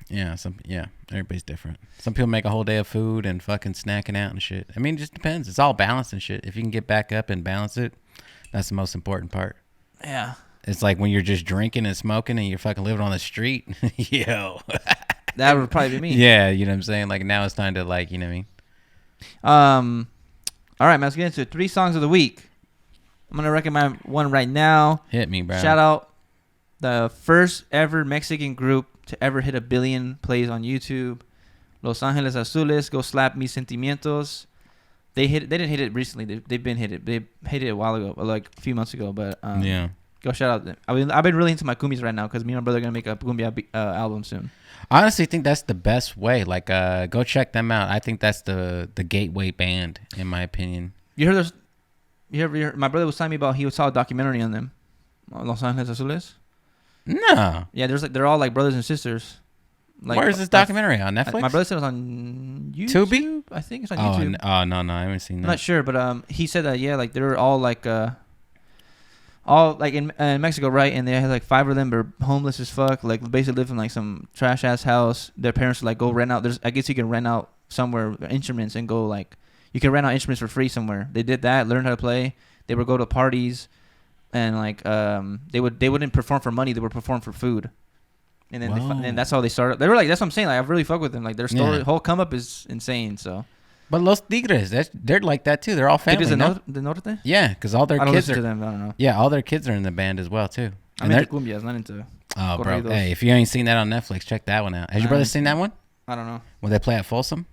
[SPEAKER 2] Yeah, everybody's different. Some people make a whole day of food and fucking snacking out and shit. I mean, it just depends. It's all balance and shit. If you can get back up and balance it, that's the most important part.
[SPEAKER 1] Yeah.
[SPEAKER 2] It's like when you're just drinking and smoking and you're fucking living on the street. Yo.
[SPEAKER 1] That would probably be me.
[SPEAKER 2] Yeah, you know what I'm saying? Like now it's time to like, you know what
[SPEAKER 1] I mean? All right, man, let's get into it. 3 songs of the week. I'm going to recommend one right now.
[SPEAKER 2] Hit me, bro.
[SPEAKER 1] Shout out the first ever Mexican group to ever hit 1 billion plays on YouTube. Los Angeles Azules, Go Slap Mis Sentimientos. They didn't hit it recently. They've been hit it. They hit it a while ago, like a few months ago. But
[SPEAKER 2] yeah.
[SPEAKER 1] Go shout out them. I've been really into my cumbias right now because me and my brother are going to make a cumbia album soon.
[SPEAKER 2] I honestly think that's the best way. Like, go check them out. I think that's the gateway band, in my opinion.
[SPEAKER 1] You heard my brother was telling me about he saw a documentary on them, Los Angeles Azules.
[SPEAKER 2] No.
[SPEAKER 1] Yeah, they're all like brothers and sisters. Like,
[SPEAKER 2] where's this documentary on Netflix?
[SPEAKER 1] My brother said it was on YouTube.
[SPEAKER 2] Tubi?
[SPEAKER 1] I think it's on YouTube.
[SPEAKER 2] Oh no, I haven't seen that.
[SPEAKER 1] I'm not sure, but he said that like they're all like in Mexico, right? And they had like 5 of them were homeless as fuck, like basically live in like some trash ass house. Their parents would like go rent out. I guess you can rent out somewhere instruments and go like you can rent out instruments for free somewhere. They did that, learned how to play. They would go to parties, and like they wouldn't perform for money. They would perform for food. And then and that's how they started. They were like, that's what I'm saying. Like, I really fuck with them. Like, their story, whole come up is insane. So,
[SPEAKER 2] but Los Tigres, they're like that too. They're all family.
[SPEAKER 1] The Norte?
[SPEAKER 2] Yeah, because all their kids are.
[SPEAKER 1] To them. I don't know.
[SPEAKER 2] Yeah, all their kids are in the band as well too.
[SPEAKER 1] I'm into cumbias, not into.
[SPEAKER 2] Oh, bro! Hey, if you ain't seen that on Netflix, check that one out. Has your brother seen that one?
[SPEAKER 1] I don't know.
[SPEAKER 2] When they play at Folsom,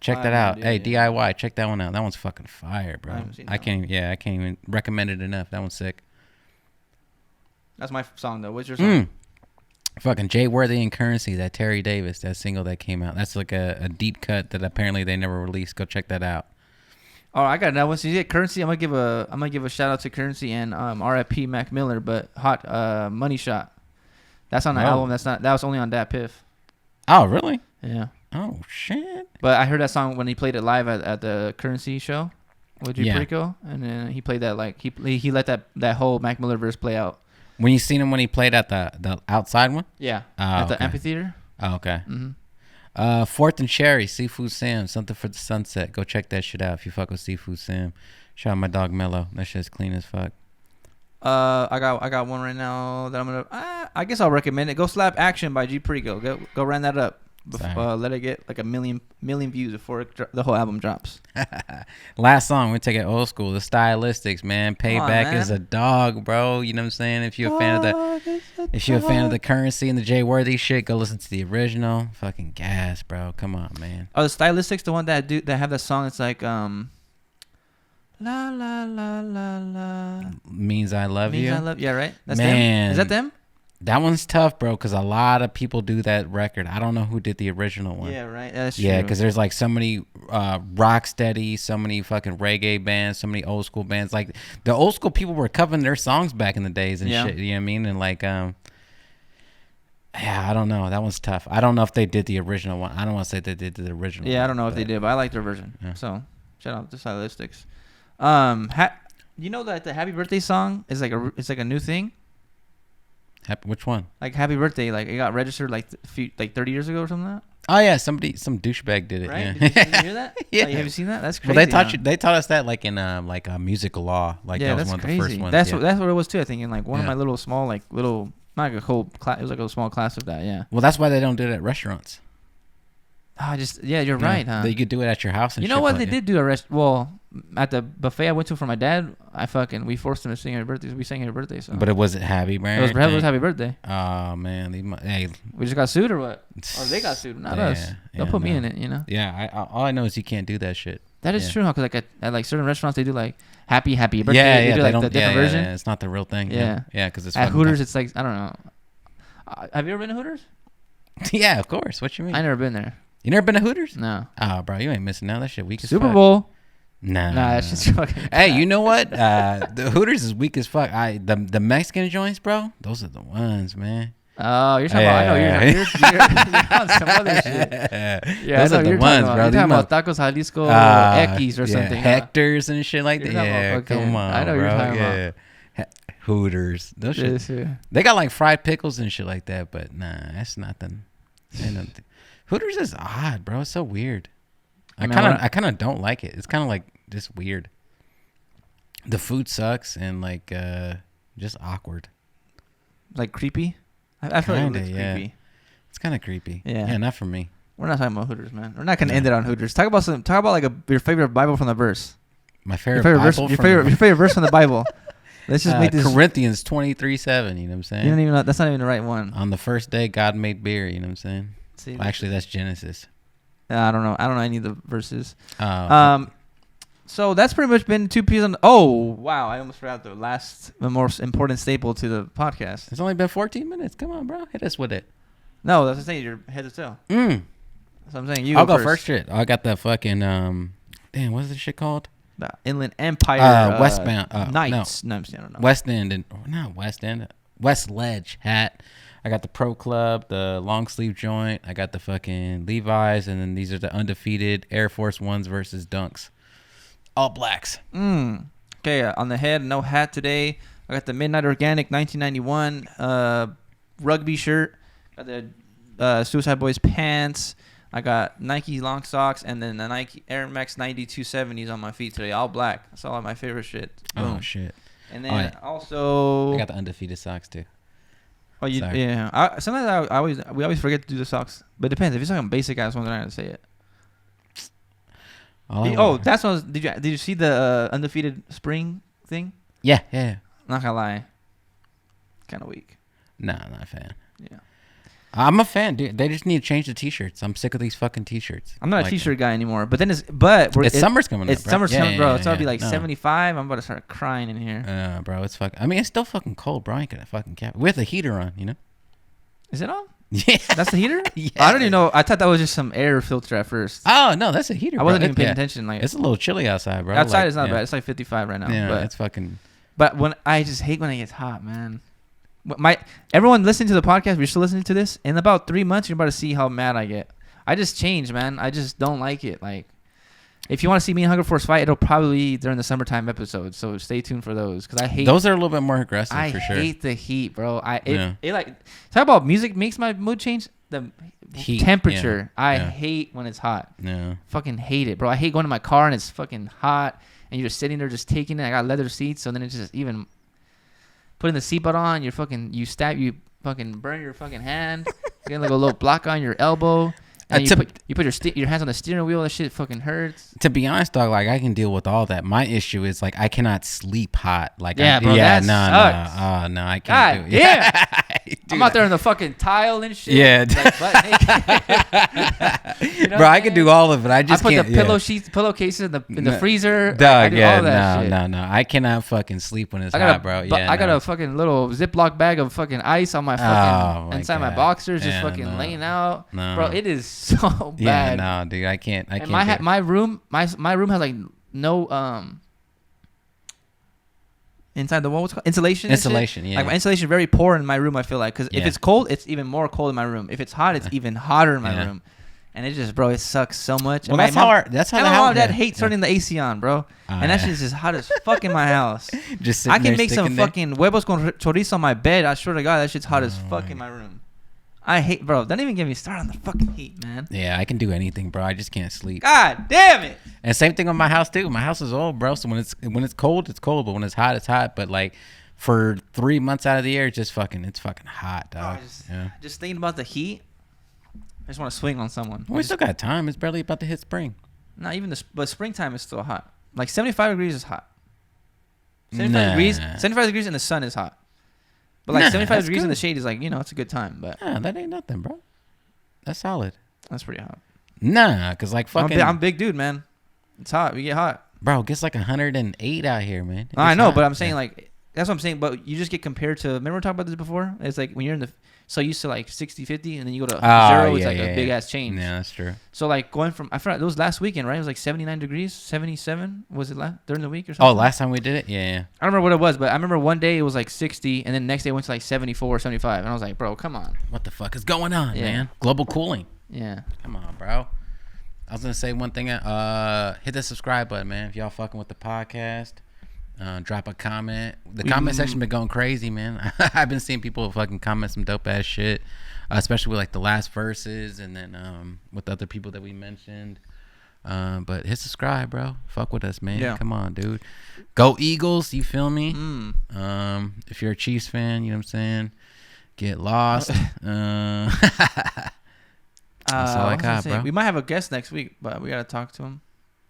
[SPEAKER 2] check that out. Hey, DIY, check that one out. That one's fucking fire, bro. I can't even recommend it enough. That one's sick.
[SPEAKER 1] That's my song though. What's your song?
[SPEAKER 2] Fucking Jay Worthy and Currency, that Terry Davis, that single that came out. That's like a deep cut that apparently they never released. Go check that out.
[SPEAKER 1] Oh, I got another one. So you get Currency. I'm gonna give a shout out to Currency and R.I.P. Mac Miller, but Hot Money Shot. That's on the album. That was only on Dat Piff.
[SPEAKER 2] Oh, really?
[SPEAKER 1] Yeah.
[SPEAKER 2] Oh shit.
[SPEAKER 1] But I heard that song when he played it live at the Currency show with Juprico, and then he played that like he let that whole Mac Miller verse play out.
[SPEAKER 2] When you seen him when he played at the outside one?
[SPEAKER 1] Yeah. At the amphitheater.
[SPEAKER 2] Oh, okay. Mm-hmm. Fourth and Cherry, Seafood Sam, Something for the Sunset. Go check that shit out if you fuck with Seafood Sam. Shout out my dog Mello. That shit's clean as fuck.
[SPEAKER 1] I got one right now that I'm gonna. I guess I'll recommend it. Go Slap Action by G Perico. Go run that up. Let it get like a million views before the whole album drops.
[SPEAKER 2] Last song, we take it old school. The Stylistics, man. Payback is a dog, bro. You know what I'm saying? If you're a fan of the Currency and the Jay Worthy shit, go listen to the original. Fucking gas, bro. Come on, man.
[SPEAKER 1] Oh, the Stylistics, the one that have that song. It's like La la la la la.
[SPEAKER 2] Means I love you.
[SPEAKER 1] Yeah, right. That's
[SPEAKER 2] man.
[SPEAKER 1] Them. Is that them?
[SPEAKER 2] That one's tough, bro, because a lot of people do that record. I don't know who did the original one.
[SPEAKER 1] Yeah, right. That's true.
[SPEAKER 2] Yeah, because there's like so many rocksteady, so many fucking reggae bands, so many old school bands. Like the old school people were covering their songs back in the days and shit. You know what I mean? And like, yeah, I don't know. That one's tough. I don't know if they did the original one. I don't want to say they did the original.
[SPEAKER 1] Yeah, I don't know if they did, but I like their version. Yeah. So shout out to Stylistics. You know that the Happy Birthday song is like a new thing.
[SPEAKER 2] Which one?
[SPEAKER 1] Like Happy Birthday, like it got registered like 30 years ago or something like that.
[SPEAKER 2] Oh yeah, some douchebag did it.
[SPEAKER 1] Right?
[SPEAKER 2] Yeah.
[SPEAKER 1] Did you hear that?
[SPEAKER 2] Yeah.
[SPEAKER 1] Like, have you seen that? That's crazy.
[SPEAKER 2] Well, they taught us that like in like a musical law. Like that was one of the first ones.
[SPEAKER 1] That's what it was too. I think in like one of my little small not like a whole class. It was like a small class of that. Yeah.
[SPEAKER 2] Well, that's why they don't do it at restaurants.
[SPEAKER 1] You're right, huh?
[SPEAKER 2] You could do it at your house. And
[SPEAKER 1] you know what? They did do at the buffet I went to for my dad, we forced him to sing Happy Birthday. So we sang Happy Birthday. So.
[SPEAKER 2] But it wasn't Happy Birthday.
[SPEAKER 1] It was Happy Birthday.
[SPEAKER 2] Oh man,
[SPEAKER 1] we just got sued or what? Or they got sued, not us. They'll put me in it, you know.
[SPEAKER 2] Yeah, all I know is you can't do that shit.
[SPEAKER 1] That is true, huh? Because like at like certain restaurants they do like Happy Birthday.
[SPEAKER 2] Yeah,
[SPEAKER 1] they do like the different version.
[SPEAKER 2] Yeah, it's not the real thing.
[SPEAKER 1] Yeah,
[SPEAKER 2] because it's
[SPEAKER 1] at Hooters. It's like I don't know. Have you ever been to Hooters?
[SPEAKER 2] Yeah, of course. What you mean?
[SPEAKER 1] I never been there.
[SPEAKER 2] You never been to Hooters?
[SPEAKER 1] No.
[SPEAKER 2] Oh, bro, you ain't missing out. That shit weak as fuck.
[SPEAKER 1] Super Bowl.
[SPEAKER 2] Nah,
[SPEAKER 1] that's just fucking.
[SPEAKER 2] Hey, you know what? The Hooters is weak as fuck. The Mexican joints, bro. Those are the ones, man.
[SPEAKER 1] Oh, you're talking about. I know you're on some other shit. Yeah,
[SPEAKER 2] those are the ones, bro.
[SPEAKER 1] You're talking about Tacos Jalisco X or something.
[SPEAKER 2] Hectors and shit like that. Yeah, come on,
[SPEAKER 1] I know
[SPEAKER 2] bro.
[SPEAKER 1] You're talking about.
[SPEAKER 2] Hooters. Those shit. They got like fried pickles and shit like that, but nah, that's nothing. Hooters is odd, bro. It's so weird. I kind of don't like it. It's kind of like just weird. The food sucks and like just awkward.
[SPEAKER 1] Like creepy. I feel like it's creepy.
[SPEAKER 2] It's kind of creepy.
[SPEAKER 1] Yeah,
[SPEAKER 2] not for me.
[SPEAKER 1] We're not talking about Hooters, man. We're not gonna end it on Hooters. Talk about like your favorite Bible from the verse.
[SPEAKER 2] My favorite verse. Your
[SPEAKER 1] favorite verse from the Bible. Let's just make this
[SPEAKER 2] Corinthians 23:7. You know what I'm saying?
[SPEAKER 1] You don't even know, that's not even the right one.
[SPEAKER 2] On the first day, God made beer. You know what I'm saying? See, well, actually, that's Genesis.
[SPEAKER 1] I don't know any of the verses. So that's pretty much been 2 P's on. Oh wow! I almost forgot the most important staple to the podcast.
[SPEAKER 2] It's only been 14 minutes. Come on, bro, hit us with it.
[SPEAKER 1] No, that's what I'm saying. Your head to tail. That's what I'm saying.
[SPEAKER 2] I'll go first. Shit, I got the fucking damn. What's this shit called?
[SPEAKER 1] the Inland Empire.
[SPEAKER 2] Westbound.
[SPEAKER 1] Knights.
[SPEAKER 2] No,
[SPEAKER 1] I don't know.
[SPEAKER 2] West End and not West End. West Ledge hat. I got the Pro Club, the long sleeve joint. I got the fucking Levi's, and then these are the undefeated Air Force Ones versus Dunks. All blacks.
[SPEAKER 1] Okay, on the head, no hat today. I got the Midnight Organic 1991 rugby shirt. Got the Suicide Boys pants. I got Nike long socks, and then the Nike Air Max 9270s on my feet today, all black. That's all my favorite shit. Boom.
[SPEAKER 2] Oh shit!
[SPEAKER 1] And then also,
[SPEAKER 2] I got the undefeated socks too.
[SPEAKER 1] Oh, yeah. Sometimes we always forget to do the socks, but it depends. If it's like a basic ass one, then I gotta say it. That's what. Did you see the undefeated spring thing?
[SPEAKER 2] Yeah.
[SPEAKER 1] Not gonna lie, kind of weak.
[SPEAKER 2] Nah, not a fan.
[SPEAKER 1] Yeah.
[SPEAKER 2] I'm a fan, dude. They just need to change the t-shirts. I'm sick of these fucking t-shirts.
[SPEAKER 1] I'm not a t-shirt guy anymore. But then
[SPEAKER 2] summer's coming up.
[SPEAKER 1] It's summer's coming, bro. It's
[SPEAKER 2] gonna
[SPEAKER 1] be like 75. I'm about to start crying in here.
[SPEAKER 2] Bro, it's fucking. I mean, it's still fucking cold, bro. I ain't gonna fucking cap. We have the heater on, you know.
[SPEAKER 1] Is it on?
[SPEAKER 2] Yeah.
[SPEAKER 1] That's the heater?
[SPEAKER 2] Yeah.
[SPEAKER 1] I don't even know. I thought that was just some air filter at first.
[SPEAKER 2] Oh no, that's a heater.
[SPEAKER 1] I wasn't even paying attention. Like,
[SPEAKER 2] it's a little chilly outside, bro.
[SPEAKER 1] Outside it's not bad. It's like 55 right now.
[SPEAKER 2] Yeah,
[SPEAKER 1] but
[SPEAKER 2] it's fucking.
[SPEAKER 1] But when I just hate when it gets hot, man. Everyone listening to the podcast, if you're still listening to this, in about 3 months, you're about to see how mad I get. I just changed, man. I just don't like it. Like, if you want to see me and Hunger Force fight, it'll probably be during the summertime episodes. So stay tuned for those, because I hate
[SPEAKER 2] those are a little bit more aggressive.
[SPEAKER 1] I
[SPEAKER 2] for sure.
[SPEAKER 1] hate the heat, bro. It like talk about music makes my mood change. The heat, temperature. I hate when it's hot.
[SPEAKER 2] Yeah.
[SPEAKER 1] Fucking hate it, bro. I hate going to my car and it's fucking hot and you're just sitting there just taking it. I got leather seats, so then it's just even putting the seatbelt on. You fucking burn your fucking hand. You get like a little block on your elbow. And you put your hands on the steering wheel. That shit fucking hurts.
[SPEAKER 2] To be honest, dog, like I can deal with all that. My issue is like I cannot sleep hot. Like
[SPEAKER 1] no,
[SPEAKER 2] I can't do it.
[SPEAKER 1] Yeah, I'm out there in the fucking tile and shit.
[SPEAKER 2] Yeah,
[SPEAKER 1] you know
[SPEAKER 2] bro, I can do all of it. I just
[SPEAKER 1] put
[SPEAKER 2] can't.
[SPEAKER 1] The pillowcases in the freezer.
[SPEAKER 2] Dog,
[SPEAKER 1] no.
[SPEAKER 2] I cannot fucking sleep when it's hot, bro.
[SPEAKER 1] I got a fucking little Ziploc bag of fucking ice on my fucking inside my boxers, just fucking laying out. Bro, it is so bad.
[SPEAKER 2] Yeah, no, dude, I can't.
[SPEAKER 1] My room has like no inside the wall. What's it called? Insulation.
[SPEAKER 2] Yeah.
[SPEAKER 1] Like my insulation is very poor in my room. I feel like because if it's cold, it's even more cold in my room. If it's hot, it's even hotter in my room. And it just, bro, it sucks so much.
[SPEAKER 2] Well,
[SPEAKER 1] and
[SPEAKER 2] my
[SPEAKER 1] mom and dad hate turning the AC on, bro. And that shit's just hot as fuck in my house.
[SPEAKER 2] Just
[SPEAKER 1] I can make some fucking huevos con chorizo on my bed. I swear to God, that shit's hot as fuck in my room. I hate, bro. Don't even get me started on the fucking heat, man.
[SPEAKER 2] Yeah, I can do anything, bro. I just can't sleep.
[SPEAKER 1] God damn it.
[SPEAKER 2] And same thing on my house too. My house is old, bro. So when it's cold, it's cold. But when it's hot, it's hot. But like for 3 months out of the year, it's fucking hot, dog.
[SPEAKER 1] Just thinking about the heat, I just want to swing on someone.
[SPEAKER 2] Well, we still got time. It's barely about to hit spring.
[SPEAKER 1] Not even but springtime is still hot. Like 75 degrees is hot. 75 degrees in the sun is hot. But like 75 degrees in the shade is like, it's a good time. But
[SPEAKER 2] that ain't nothing, bro. That's solid.
[SPEAKER 1] That's pretty hot.
[SPEAKER 2] Nah, because like fucking.
[SPEAKER 1] I'm a big dude, man. It's hot. We get hot.
[SPEAKER 2] Bro, it gets like 108 out here, man.
[SPEAKER 1] I know, but I'm saying like, that's what I'm saying. But you just get compared to, remember we were talking about this before? It's like when you're so used to like 60, 50, and then you go to zero, it's like a big ass change.
[SPEAKER 2] Yeah, that's true.
[SPEAKER 1] So like going from, I forgot, it was last weekend, right? It was like 79 degrees, 77. Was it during the week or something?
[SPEAKER 2] Oh, last time we did it? Yeah.
[SPEAKER 1] I don't remember what it was, but I remember one day it was like 60, and then the next day it went to like 74, 75. And I was like, bro, come on.
[SPEAKER 2] What the fuck is going on, man? Global cooling.
[SPEAKER 1] Yeah.
[SPEAKER 2] Come on, bro. I was going to say one thing. Hit the subscribe button, man. If y'all fucking with the podcast. Drop a comment. The comment section been going crazy, man. I've been seeing people fucking comment some dope ass shit, especially with like the last verses, and then with other people that we mentioned. But hit subscribe, bro. Fuck with us, man. Yeah. Come on, dude. Go Eagles. You feel me? If you're a Chiefs fan, you know what I'm saying. Get lost. That's all I got, bro.
[SPEAKER 1] We might have a guest next week, but we gotta talk to him.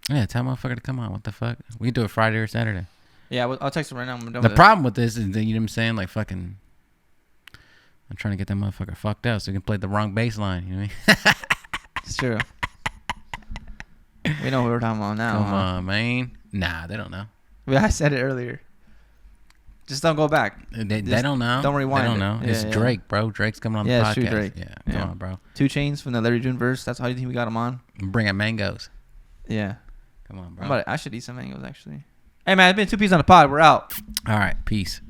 [SPEAKER 2] Yeah, tell motherfucker to come on. What the fuck? We can do it Friday or Saturday.
[SPEAKER 1] Yeah, I'll text him right now.
[SPEAKER 2] The problem with this is that, you know what I'm saying? Like, fucking, I'm trying to get that motherfucker fucked up so he can play the wrong bass line. You know what I mean?
[SPEAKER 1] It's true. We know what we're talking about now.
[SPEAKER 2] Come on, man. Nah, they don't know.
[SPEAKER 1] I said it earlier. Just don't go back.
[SPEAKER 2] They don't know.
[SPEAKER 1] Don't rewind.
[SPEAKER 2] They don't know. It's Drake, bro. Drake's coming on the podcast.
[SPEAKER 1] Yeah, true, Drake.
[SPEAKER 2] Yeah, come on, bro.
[SPEAKER 1] 2 Chainz from the Larry June verse. That's how you think we got him on.
[SPEAKER 2] Bring up mangoes.
[SPEAKER 1] Yeah.
[SPEAKER 2] Come on, bro.
[SPEAKER 1] I should eat some mangoes actually. Hey man, it's been 2 P's on the pod. We're out.
[SPEAKER 2] All right, peace.